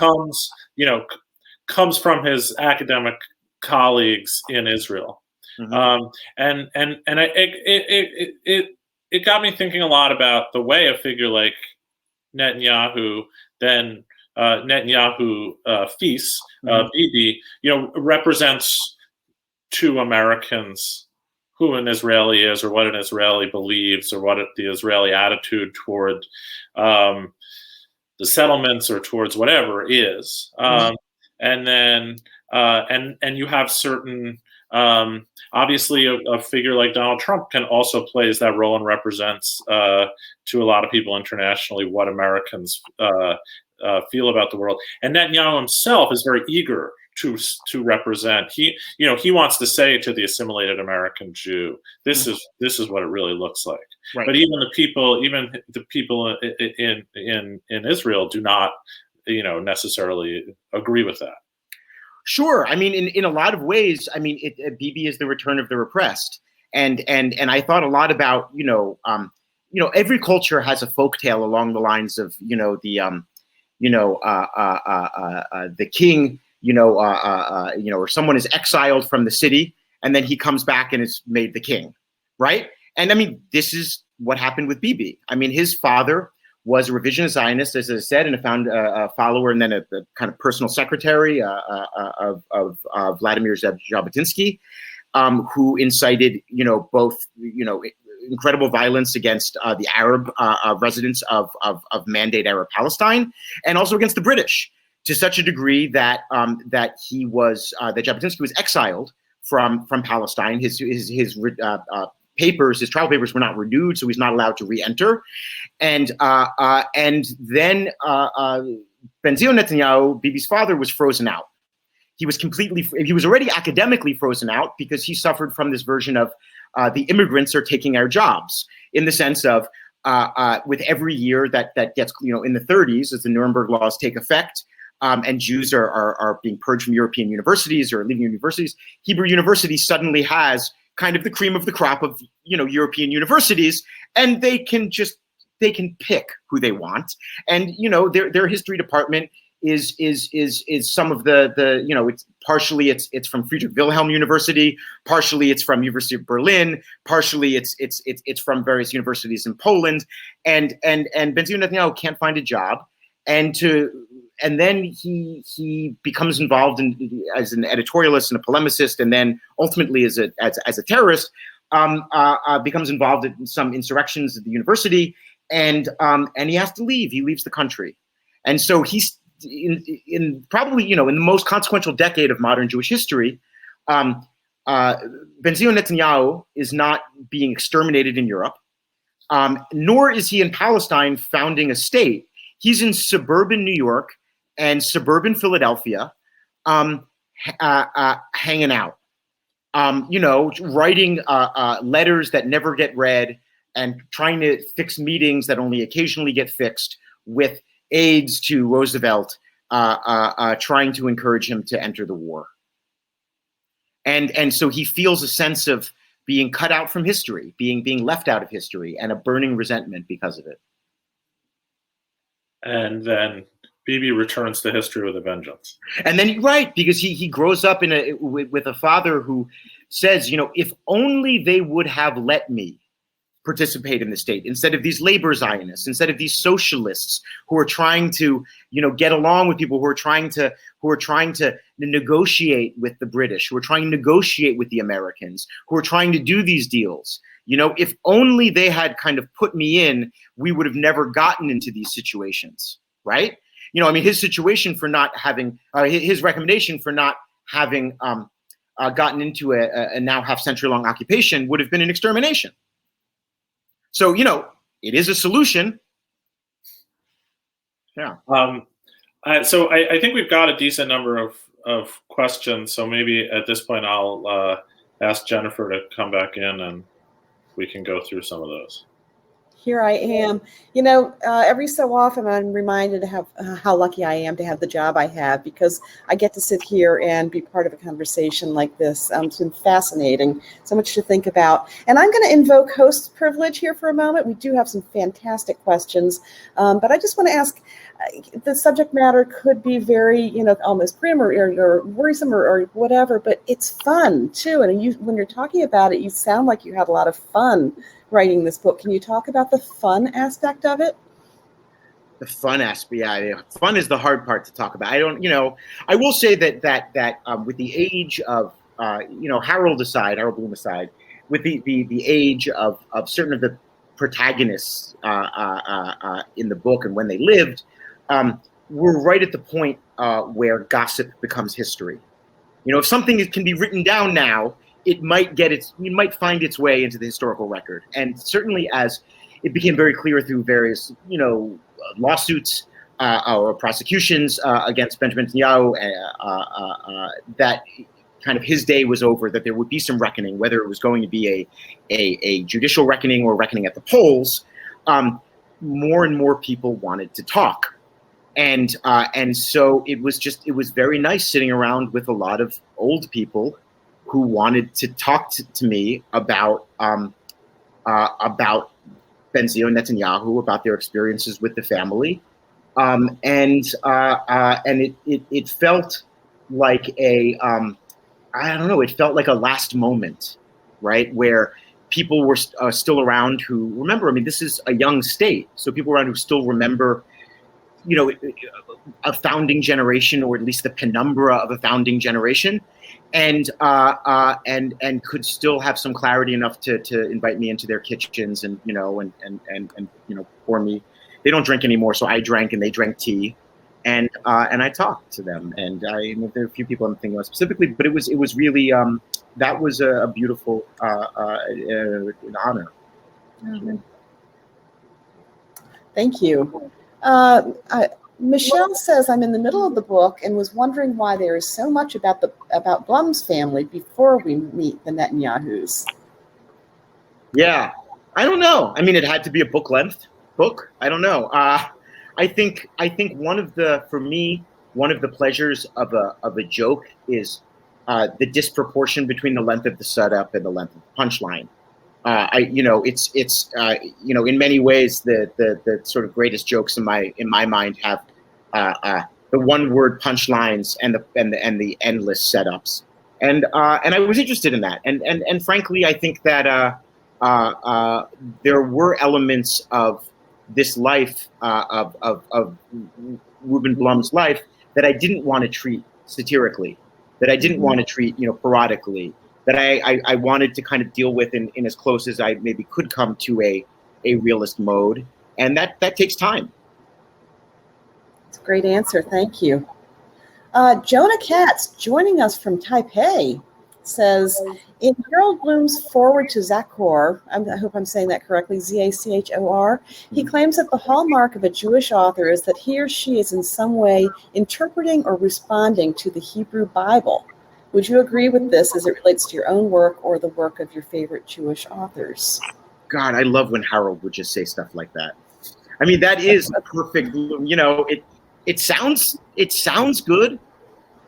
Comes from his academic colleagues in Israel. Mm-hmm. It got me thinking a lot about the way a figure like Netanyahu then Netanyahu Fils, Bibi, represents to Americans who an Israeli is, or what an Israeli believes, or what the Israeli attitude toward the settlements or towards whatever is. And then and you have certain obviously a figure like Donald Trump can also plays that role and represents to a lot of people internationally what Americans feel about the world. And Netanyahu himself is very eager to represent. He wants to say to the assimilated American Jew, this is what it really looks like. Right. But even the people in Israel do not necessarily agree with that. Sure. I mean, in a lot of ways, I mean, Bibi is the return of the repressed, and I thought a lot about every culture has a folktale along the lines of the king, or someone is exiled from the city and then he comes back and is made the king, right? And I mean, this is what happened with Bibi. I mean, his father was a revisionist Zionist, as I said, and a follower and then a kind of personal secretary of Vladimir Jabotinsky, who incited, both, incredible violence against the Arab residents of Mandate Arab Palestine, and also against the British, to such a degree that that Jabotinsky was exiled from Palestine. His trial papers were not renewed, so he's not allowed to re-enter. And then Benzion Netanyahu, Bibi's father, was frozen out. He was already academically frozen out because he suffered from this version of the immigrants are taking our jobs, in the sense of with every year that gets, in the 30s, as the Nuremberg laws take effect, and Jews are being purged from European universities or leaving universities, Hebrew University suddenly has kind of the cream of the crop of European universities, and they can pick who they want, and their history department is some of the it's partially it's from Friedrich Wilhelm University, partially it's from University of Berlin, partially it's from various universities in Poland, and Benzion Netanyahu can't find a job, and then he becomes involved as an editorialist and a polemicist, and then ultimately as a terrorist, becomes involved in some insurrections at the university, and he has to leave. He leaves the country, and so he's in probably in the most consequential decade of modern Jewish history. Benzion Netanyahu is not being exterminated in Europe, nor is he in Palestine founding a state. He's in suburban New York and suburban Philadelphia, hanging out, writing letters that never get read, and trying to fix meetings that only occasionally get fixed, with aides to Roosevelt, trying to encourage him to enter the war. And so he feels a sense of being cut out from history, being left out of history, and a burning resentment because of it. And then Bibi returns to history with a vengeance. And then, right, because he grows up with a father who says, if only they would have let me participate in the state, instead of these labor Zionists, instead of these socialists who are trying to, get along with people who are trying to negotiate with the British, who are trying to negotiate with the Americans, who are trying to do these deals. If only they had kind of put me in, we would have never gotten into these situations, right? His situation for not having, his recommendation for not having gotten into a now half-century-long occupation would have been an extermination. So, it is a solution. Yeah. So I think we've got a decent number of of questions. So maybe at this point, I'll ask Jennifer to come back in and we can go through some of those. Here I am. You know, every so often I'm reminded of how lucky I am to have the job I have, because I get to sit here and be part of a conversation like this. It's been fascinating, so much to think about. And I'm going to invoke host privilege here for a moment. We do have some fantastic questions, but I just want to ask, the subject matter could be very, you know, almost grim or worrisome or whatever, but it's fun too. And when you're talking about it, you sound like you had a lot of fun writing this book. Can you talk about the fun aspect of it? The fun aspect, yeah. Fun is the hard part to talk about. I don't, you know, I will say that with the age of, you know, Harold Bloom aside, with the age of certain of the protagonists in the book and when they lived, we're right at the point where gossip becomes history. You know, if something can be written down now, it might find its way into the historical record. And certainly as it became very clear through various, you know, lawsuits or prosecutions against Benjamin Netanyahu, that kind of his day was over, that there would be some reckoning, whether it was going to be a judicial reckoning or reckoning at the polls. More and more people wanted to talk. And so it was very nice sitting around with a lot of old people who wanted to talk to me about Benzion Netanyahu, about their experiences with the family, and it felt like I don't know, it felt like a last moment, right, where people were still around who remember. I mean, this is a young state, so people around who still remember, you know, a founding generation, or at least the penumbra of a founding generation, and could still have some clarity enough to invite me into their kitchens and you know pour me. They don't drink anymore, so I drank and they drank tea, and I talked to them. And there are a few people I'm thinking about specifically, but it was really that was a beautiful an honor. Mm-hmm. Thank you. Michelle says, I'm in the middle of the book and was wondering why there is so much about Blum's family before we meet the Netanyahus. Yeah, I don't know. I mean, it had to be a book-length book. I don't know. I think for me, one of the pleasures of a joke is the disproportion between the length of the setup and the length of the punchline. It's in many ways the sort of greatest jokes in my mind have the one-word punchlines and the endless setups, and I was interested in that, and frankly, I think that there were elements of this life of Ruben Blum's life that I didn't want to treat satirically, that I didn't want to treat parodically, that I wanted to kind of deal with in as close as I maybe could come to a realist mode, and that takes time. That's a great answer. Thank you. Jonah Katz, joining us from Taipei, says, in Harold Bloom's foreword to Zachor, I hope I'm saying that correctly, Zachor, he claims that the hallmark of a Jewish author is that he or she is in some way interpreting or responding to the Hebrew Bible. Would you agree with this as it relates to your own work or the work of your favorite Jewish authors? God, I love when Harold would just say stuff like that. I mean, that is a perfect, it sounds good.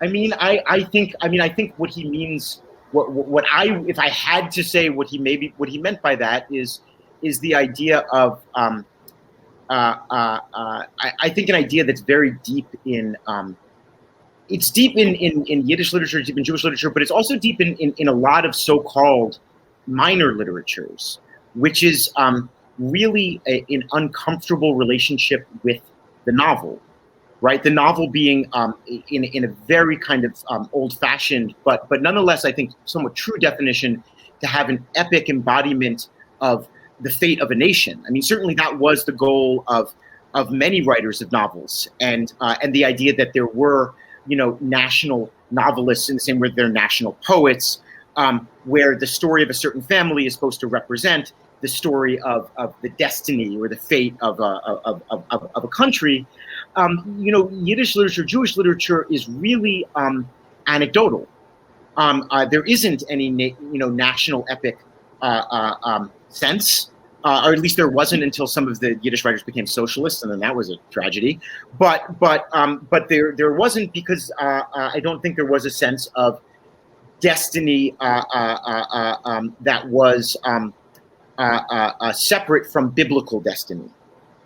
I mean, I think what he means, if I had to say what he meant by that is the idea of, I think an idea that's very deep in, it's deep in Yiddish literature, deep in Jewish literature, but it's also deep in a lot of so-called minor literatures, which is really an uncomfortable relationship with the novel, right? The novel being in a very kind of old-fashioned, but nonetheless, I think, somewhat true definition, to have an epic embodiment of the fate of a nation. I mean, certainly that was the goal of many writers of novels, and the idea that there were, national novelists in the same way they're national poets, where the story of a certain family is supposed to represent the story of the destiny or the fate of a country. Yiddish literature, Jewish literature is really anecdotal. There isn't any national epic sense, or at least there wasn't until some of the Yiddish writers became socialists, and then that was a tragedy. But there wasn't, because I don't think there was a sense of destiny that was separate from biblical destiny.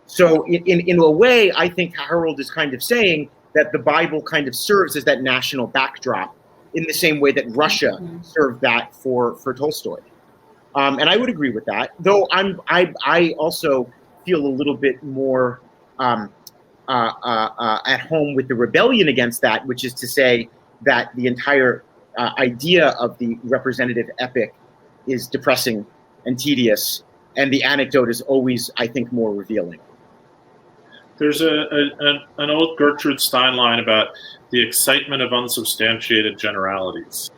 So in a way, I think Harold is kind of saying that the Bible kind of serves as that national backdrop, in the same way that Russia served that for Tolstoy. And I would agree with that, though I also feel a little bit more at home with the rebellion against that, which is to say that the entire idea of the representative epic is depressing and tedious, and the anecdote is always, I think, more revealing. There's an old Gertrude Stein line about the excitement of unsubstantiated generalities.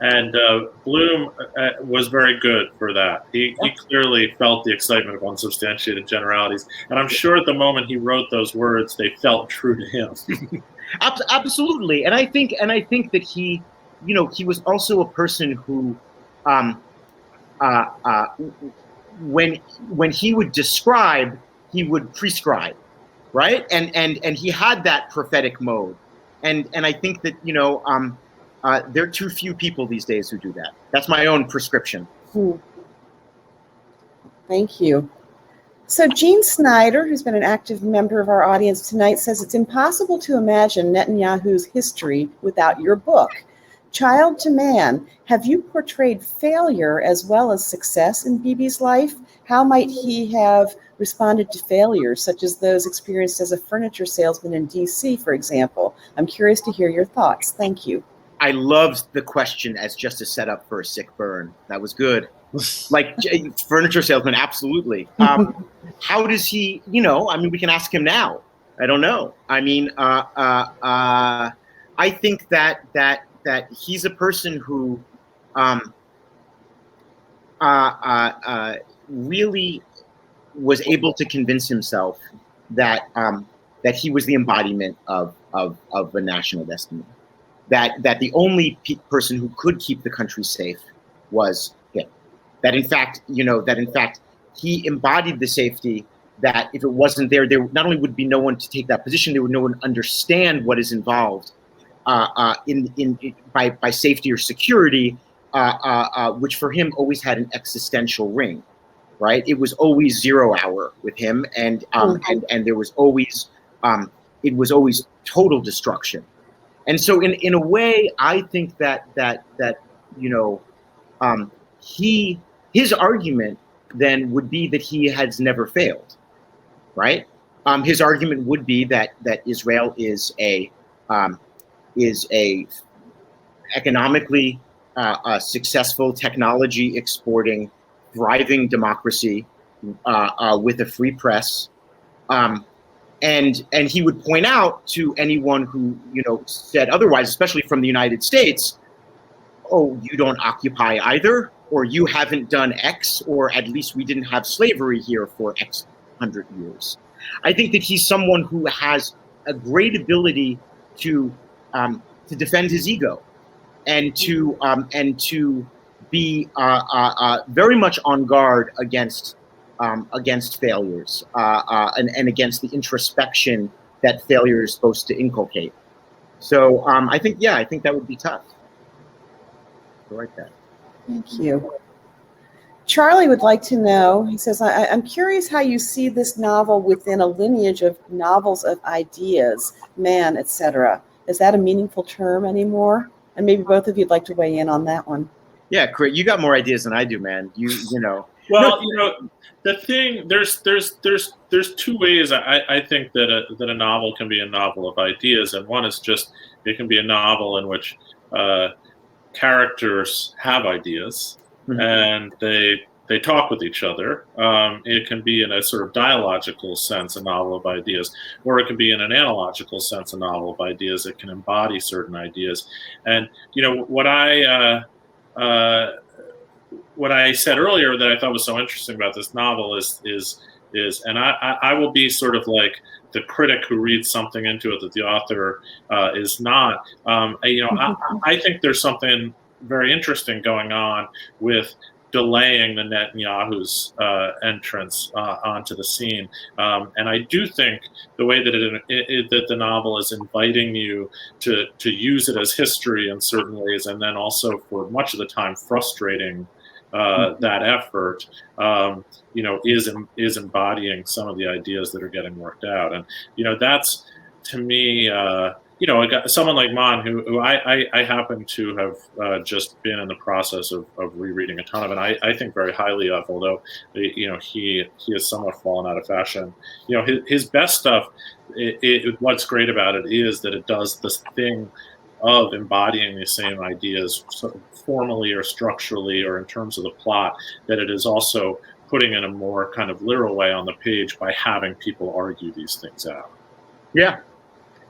And Blum was very good for that. He clearly felt the excitement of unsubstantiated generalities. And I'm sure at the moment he wrote those words, they felt true to him. Absolutely. And I think that he was also a person who, when he would describe, he would prescribe, right? And he had that prophetic mode. And I think that, there are too few people these days who do that. That's my own prescription. Thank you. So Jean Snyder, who's been an active member of our audience tonight, says it's impossible to imagine Netanyahu's history without your book. Child to Man, have you portrayed failure as well as success in Bibi's life? How might he have responded to failures, such as those experienced as a furniture salesman in D.C., for example? I'm curious to hear your thoughts. Thank you. I loved the question as just a setup for a sick burn. That was good. Like furniture salesman, absolutely. How does he, we can ask him now. I don't know. I mean, I think that he's a person who really was able to convince himself that he was the embodiment of a national destiny. That the only person who could keep the country safe was him. That in fact he embodied the safety. That if it wasn't there not only would be no one to take that position, there would no one understand what is involved by safety or security, which for him always had an existential ring, right? It was always 0 hour with him, and there was always it was always total destruction. And so in a way, I think that his argument then would be that he has never failed, right? His argument would be that Israel is a economically successful, technology exporting, thriving democracy with a free press. And he would point out to anyone who said otherwise, especially from the United States, oh, you don't occupy either, or you haven't done X, or at least we didn't have slavery here for X 100 years. I think that he's someone who has a great ability to defend his ego, and to be very much on guard against failures and against the introspection that failure is supposed to inculcate. So I think that would be tough. I like that. Thank you. Charlie would like to know, he says, I'm curious how you see this novel within a lineage of novels of ideas, man, etc. Is that a meaningful term anymore? And maybe both of you'd like to weigh in on that one. Yeah, great. You got more ideas than I do, man. You know. Well, the thing, there's two ways I think that a novel can be a novel of ideas, and one is just it can be a novel in which characters have ideas, mm-hmm. and they talk with each other. It can be in a sort of dialogical sense a novel of ideas, or it can be in an analogical sense a novel of ideas. It can embody certain ideas, and what I said earlier that I thought was so interesting about this novel is and I will be sort of like the critic who reads something into it that the author is not. I think there's something very interesting going on with delaying the Netanyahu's entrance onto the scene, and I do think the way that that the novel is inviting you to use it as history in certain ways, and then also for much of the time frustrating that effort, is embodying some of the ideas that are getting worked out, and that's to me. Someone like Mon, who I happen to have just been in the process of rereading a ton of, and I think very highly of, although he has somewhat fallen out of fashion. His best stuff. What's great about it is that it does this thing of embodying the same ideas formally or structurally or in terms of the plot, that it is also putting in a more kind of literal way on the page by having people argue these things out. Yeah.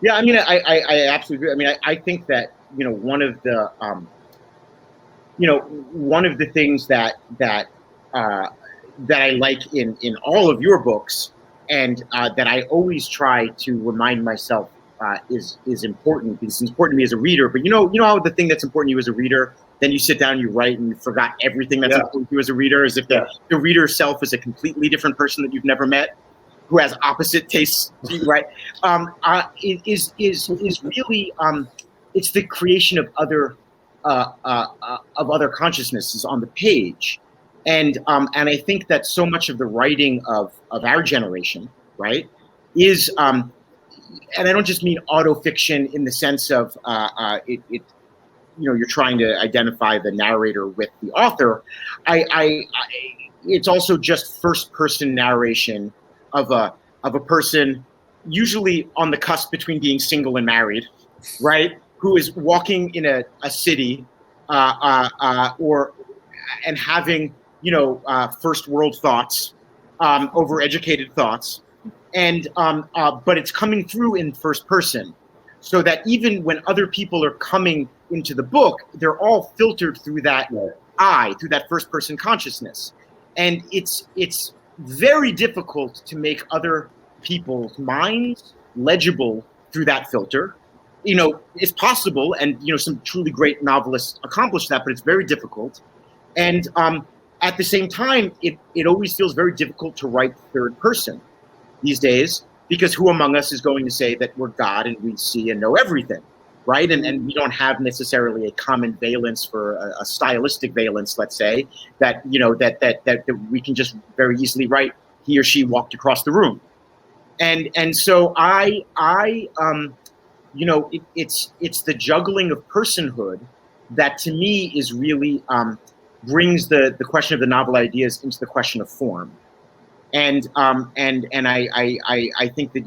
Yeah, I mean, I absolutely agree. I mean, I think that one of the things that I like in all of your books, and that I always try to remind myself is important, because it's important to me as a reader. But you know how the thing that's important to you as a reader, then you sit down, you write, and you forgot everything that's important to you as a reader, as if the reader self is a completely different person that you've never met, who has opposite tastes, right? Is really it's the creation of other consciousnesses on the page, and I think that so much of the writing of our generation, right, is and I don't just mean autofiction in the sense of you're trying to identify the narrator with the author. It's also just first person narration of a person, usually on the cusp between being single and married, right? Who is walking in a city, and having first world thoughts, overeducated thoughts, and but it's coming through in first person, so that even when other people are coming into the book, they're all filtered through that eye, through that first person consciousness, and it's very difficult to make other people's minds legible through that filter. It's possible, and some truly great novelists accomplish that, but it's very difficult. And at the same time, it always feels very difficult to write third person these days, because who among us is going to say that we're God and we see and know everything, right? And we don't have necessarily a common valence for a stylistic valence, let's say, that that we can just very easily write he or she walked across the room, and so it's the juggling of personhood that to me is really brings the question of the novel ideas into the question of form, and I think that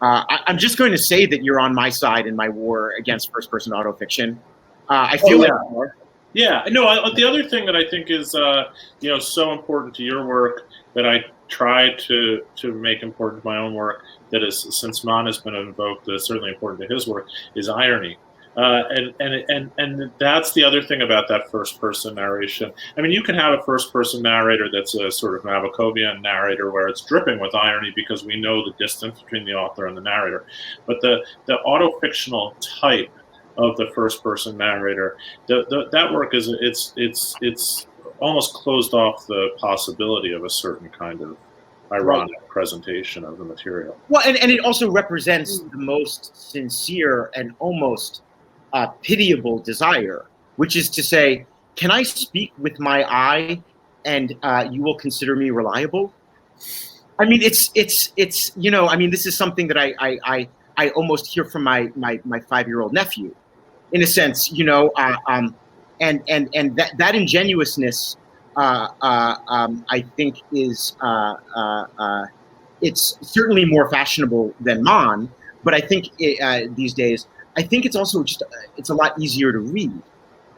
I'm just going to say that you're on my side in my war against first-person autofiction. I feel like more. Yeah, no. The other thing that I think is so important to your work, that I try to make important to my own work, that is, since Mon has been invoked, that's certainly important to his work, is irony. And that's the other thing about that first person narration. I mean, you can have a first person narrator that's a sort of Nabokovian narrator where it's dripping with irony because we know the distance between the author and the narrator. But the autofictional type of the first person narrator, that work is it's almost closed off the possibility of a certain kind of ironic presentation of the material. Well, and it also represents the most sincere and almost pitiable desire, which is to say, can I speak with my eye and you will consider me reliable? I mean, it's I mean, this is something that I almost hear from my 5-year-old nephew, in a sense, and that ingenuousness, I think is it's certainly more fashionable than Mon, but I think these days, I think it's also it's a lot easier to read.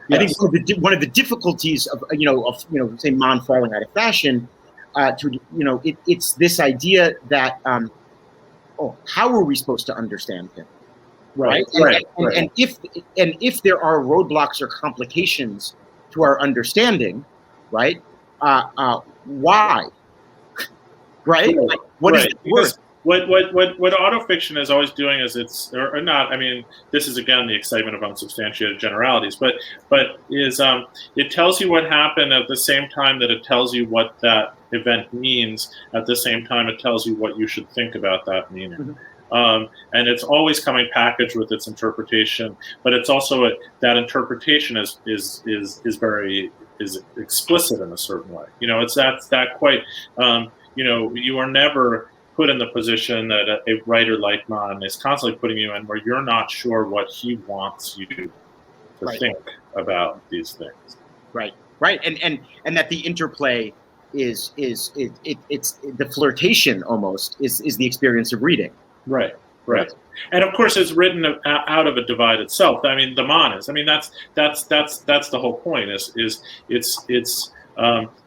Yes. I think one of the difficulties of say Mon falling out of fashion, it's this idea that how are we supposed to understand him, right? And if there are roadblocks or complications to our understanding, right? Why? Right? Like, what is the word? what autofiction is always doing is or not. I mean, this is again the excitement of unsubstantiated generalities, but is it tells you what happened at the same time that it tells you what that event means. At the same time, it tells you what you should think about that meaning. And it's always coming packaged with its interpretation, but it's also that interpretation is very explicit in a certain way. It's that quite. You are never put in the position that a writer like Mann is constantly putting you in, where you're not sure what he wants you to think about these things. Right, and that the interplay is it's the flirtation almost is the experience of reading. Right. And of course, it's written out of a divided self. I mean, the Mann is. I mean, that's the whole point. It's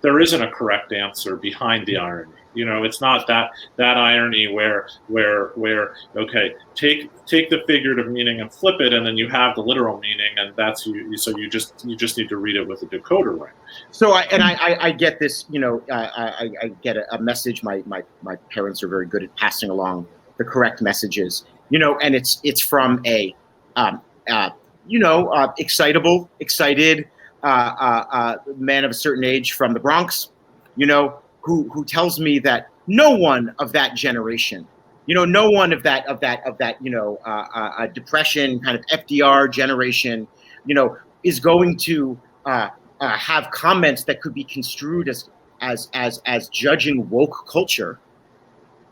there isn't a correct answer behind the irony. It's not that irony where okay, take the figurative meaning and flip it, and then you have the literal meaning, and that's you. So you just need to read it with a decoder ring. So I get this. I get a message. My parents are very good at passing along the correct messages. And it's from a excitable, excited man of a certain age from the Bronx. Who tells me that no one of that generation, no one of that depression kind of FDR generation, is going to have comments that could be construed as judging woke culture.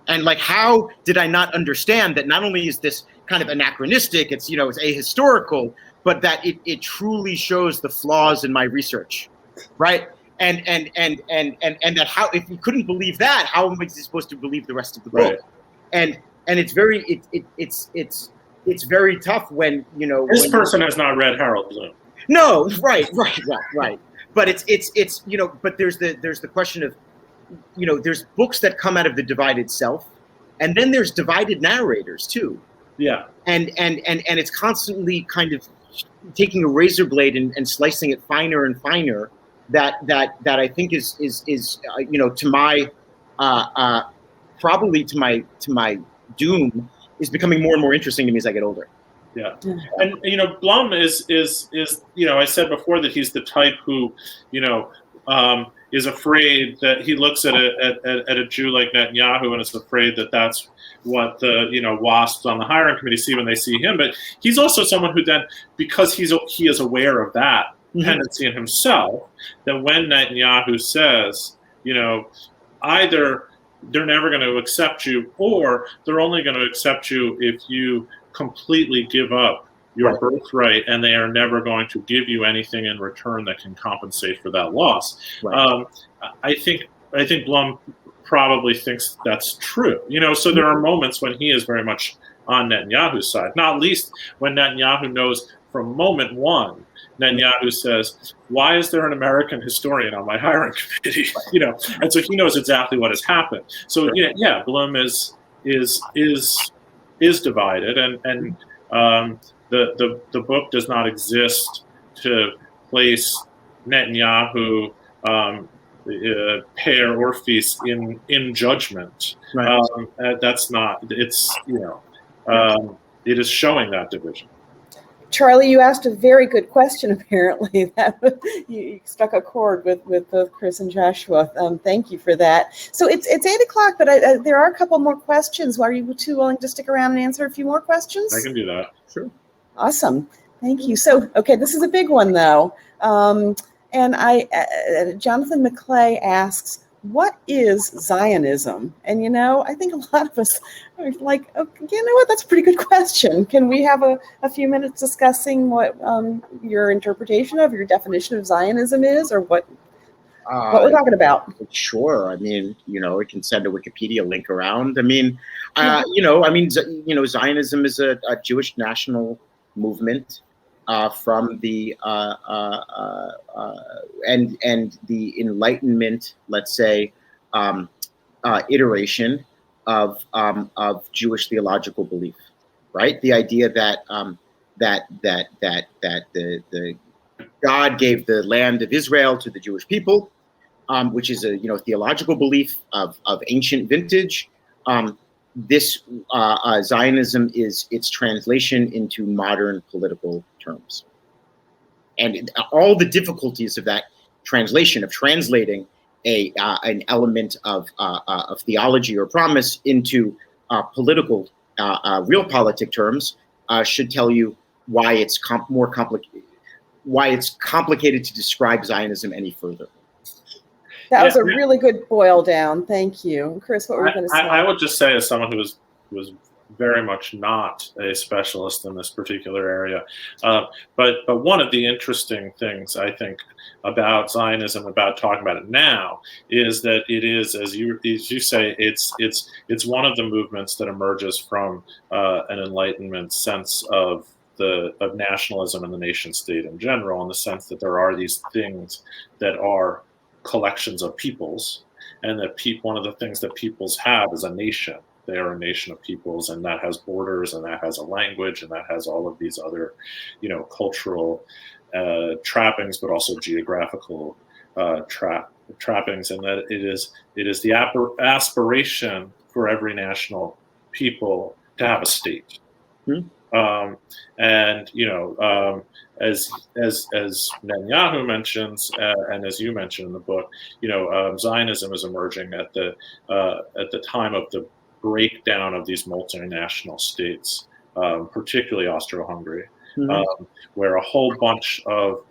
And how did I not understand that not only is this kind of anachronistic, it's ahistorical, but that it truly shows the flaws in my research, right? And that how, if you couldn't believe that, how am I supposed to believe the rest of the book? Right. And it's very it's very tough when this person has not read Harold Bloom. No, right. But it's but there's the question of there's books that come out of the divided self, and then there's divided narrators too. Yeah. And it's constantly kind of taking a razor blade and slicing it finer and finer. That I think is to my probably to my doom is becoming more and more interesting to me as I get older. Yeah. And Blum is I said before that he's the type who is afraid that he looks at a Jew like Netanyahu and is afraid that that's what the WASPs on the hiring committee see when they see him. But he's also someone who then, because he is aware of that tendency in himself, that when Netanyahu says, either they're never going to accept you, or they're only going to accept you if you completely give up your birthright, and they are never going to give you anything in return that can compensate for that loss. Right. I think Blum probably thinks that's true. So there are moments when he is very much on Netanyahu's side, not least when Netanyahu knows from moment one. Netanyahu says, "Why is there an American historian on my hiring committee?" And so he knows exactly what has happened. So Blum is divided, and the book does not exist to place Netanyahu pair or feast in judgment. Right. That's not. It's it is showing that division. Charlie, you asked a very good question, apparently. That you struck a chord with both Chris and Joshua. Thank you for that. So it's 8:00, but there are a couple more questions. Are you two willing to stick around and answer a few more questions? I can do that. Sure. Awesome. Thank you. So, okay, this is a big one, though. And Jonathan McClay asks, what is Zionism? And, I think a lot of us are like, oh, what, that's a pretty good question. Can we have a few minutes discussing what your interpretation of your definition of Zionism is, or what we're talking about? Sure. I mean, we can send a Wikipedia link around. I mean, Zionism is a Jewish national movement from the and the Enlightenment, let's say, iteration of Jewish theological belief, right? The idea that the God gave the land of Israel to the Jewish people, which is a theological belief of ancient vintage. this Zionism is its translation into modern political terms. And all the difficulties of that translation, of translating an element of theology or promise into political, realpolitik terms, should tell you why it's complicated to describe Zionism any further. That was a really good boil down. Thank you. Chris, what were you going to say? I would just say, as someone who was very much not a specialist in this particular area, but one of the interesting things I think about Zionism, about talking about it now, is that it is, as you say, it's one of the movements that emerges from an Enlightenment sense of nationalism and the nation state in general, in the sense that there are these things that are collections of peoples, and that one of the things that peoples have is a nation. They are a nation of peoples, and that has borders, and that has a language, and that has all of these other, cultural trappings, but also geographical trappings, and that it is the aspiration for every national people to have a state. Mm-hmm. As Netanyahu mentions, and as you mentioned in the book, Zionism is emerging at the time of the breakdown of these multinational states, particularly Austro-Hungary, mm-hmm. Where a whole bunch of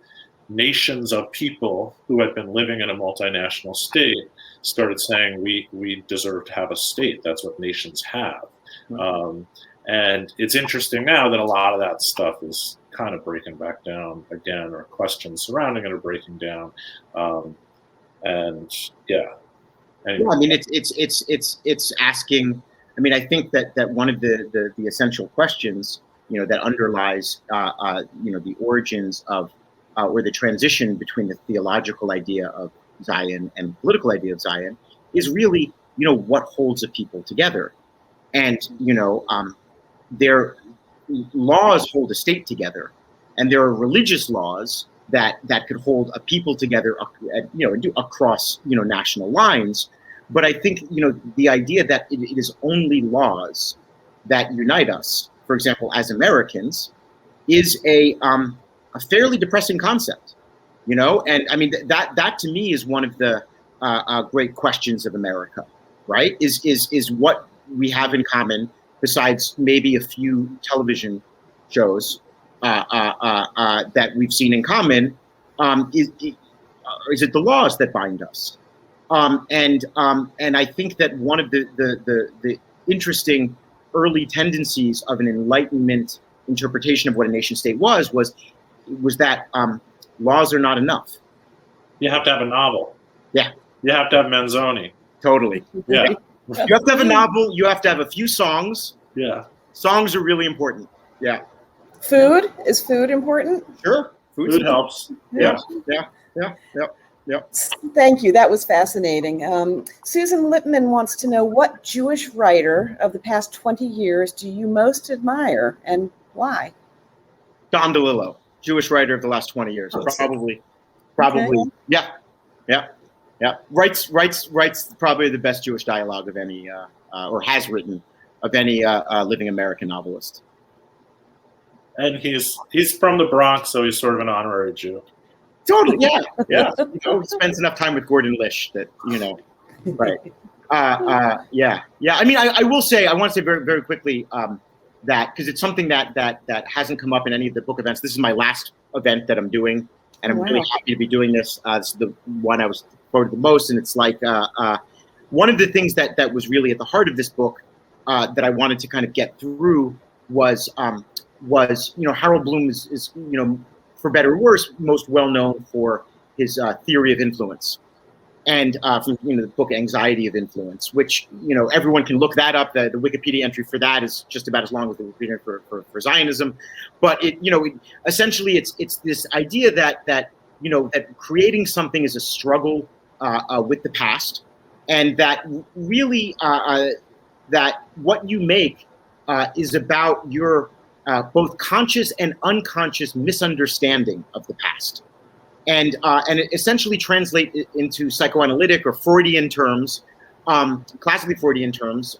nations of people who had been living in a multinational state started saying, we deserve to have a state. That's what nations have. Mm-hmm. And it's interesting now that a lot of that stuff is kind of breaking back down again, or questions surrounding it are breaking down. Anyway. Yeah, I mean, it's asking. I mean, I think that one of the essential questions, that underlies, the origins of, or the transition between the theological idea of Zion and the political idea of Zion, is really, what holds a people together, and their laws hold a state together, and there are religious laws that could hold a people together, across national lines. But I think the idea that it is only laws that unite us, for example, as Americans, is a fairly depressing concept. And I mean that to me is one of the great questions of America, right? Is what we have in common, besides maybe a few television shows that we've seen in common, is it the laws that bind us? And I think that one of the interesting early tendencies of an Enlightenment interpretation of what a nation state was that laws are not enough. You have to have a novel. Yeah. You have to have Manzoni. Totally. Yeah. You have to have a novel. You have to have a few songs. Yeah. Songs are really important. Yeah. Food? Is food important? Sure. Food helps. Yeah. Thank you. That was fascinating. Susan Lippman wants to know, what Jewish writer of the past 20 years do you most admire, and why? Don DeLillo, Jewish writer of the last 20 years. Probably. Okay. Yeah. Writes probably the best Jewish dialogue of any, or has written, of any living American novelist. And he's from the Bronx, so he's sort of an honorary Jew. Totally, yeah. He spends enough time with Gordon Lish that, right. Yeah. I mean, I want to say very, very quickly that, because it's something that hasn't come up in any of the book events. This is my last event that I'm doing, and I'm really happy to be doing this. It's the one I was quoted the most, and it's like one of the things that was really at the heart of this book that I wanted to kind of get through was Harold Bloom is for better or worse, most well known for his theory of influence, and from the book Anxiety of Influence, which everyone can look that up. The Wikipedia entry for that is just about as long as the Wikipedia for Zionism, but essentially it's this idea that creating something is a struggle with the past, and that really that what you make is about your both conscious and unconscious misunderstanding of the past, and it essentially translate it into psychoanalytic or Freudian terms, classically Freudian terms.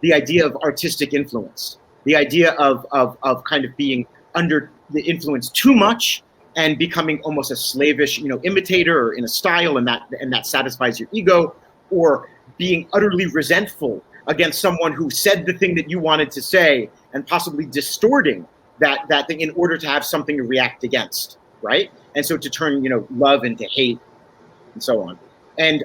the idea of artistic influence, the idea of kind of being under the influence too much and becoming almost a slavish, imitator or in a style, and that satisfies your ego, or being utterly resentful against someone who said the thing that you wanted to say and possibly distorting that thing in order to have something to react against, right? And so to turn, love into hate and so on. And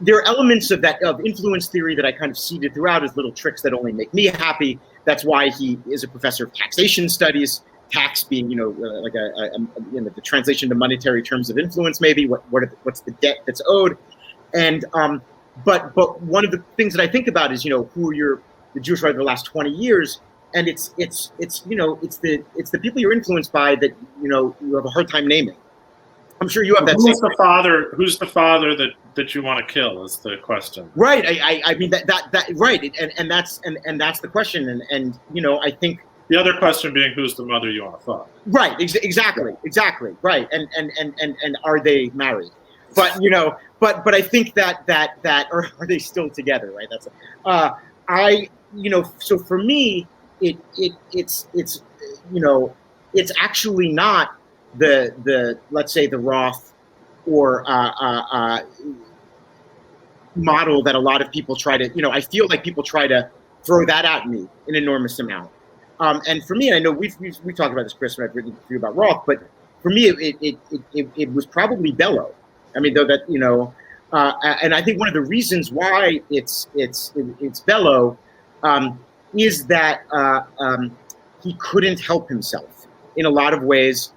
there are elements of influence theory that I kind of seeded throughout as little tricks that only make me happy. That's why he is a professor of taxation studies, tax being, like the translation to monetary terms of influence, maybe what's the debt that's owed. And but one of the things that I think about is, who are the Jewish writers of the last 20 years, and it's the people you're influenced by that you have a hard time naming. I'm sure you have that. Who's the father that you want to kill is the question. Right. I mean that right. And that's the question. And I think the other question being who's the mother you want to fuck. Right. Exactly. Right. And are they married? But but I think that or are they still together? Right. That's so for me it's actually not the let's say the Roth or model that a lot of people try to, I feel like people try to throw that at me an enormous amount. And for me, I know we talked about this, Chris, when I've written for you about Roth, but for me, it was probably Bellow. I mean, though that, and I think one of the reasons why it's Bellow is that he couldn't help himself in a lot of ways.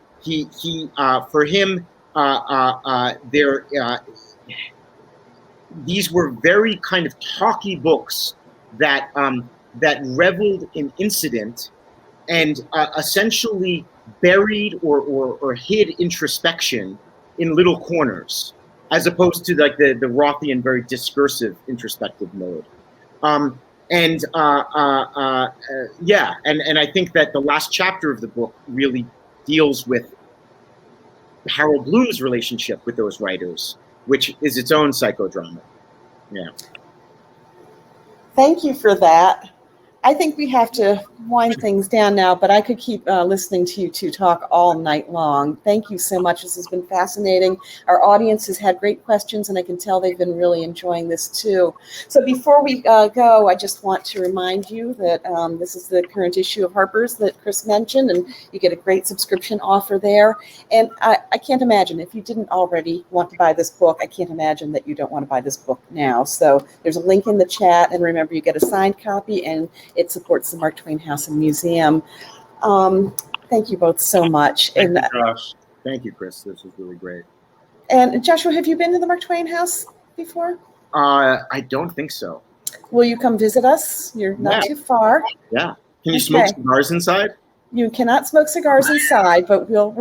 For him, these were very kind of talky books that reveled in incident and essentially buried or hid introspection in little corners, as opposed to like the Rothian very discursive introspective mode. And I think that the last chapter of the book really deals with Harold Bloom's relationship with those writers, which is its own psychodrama. Yeah. Thank you for that. I think we have to wind things down now, but I could keep listening to you two talk all night long. Thank you so much. This has been fascinating. Our audience has had great questions, and I can tell they've been really enjoying this too. So before we go, I just want to remind you that this is the current issue of Harper's that Chris mentioned, and you get a great subscription offer there. And I can't imagine, if you didn't already want to buy this book, I can't imagine that you don't want to buy this book now. So there's a link in the chat, and remember, you get a signed copy, and it supports the Mark Twain House and Museum. Thank you both so much. Thank you, Josh. Thank you, Chris. This was really great. And Joshua, have you been to the Mark Twain House before? I don't think so. Will you come visit us? You're not too far. Yeah. Can you smoke cigars inside? You cannot smoke cigars inside, but we'll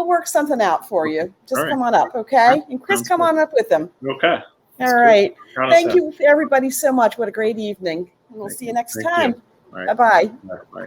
work something out for you. Just come on up, okay? And Chris, come on up with them. Okay. All right. Thank you, everybody, so much. What a great evening. And we'll see you next time. Bye-bye. Bye-bye. Bye.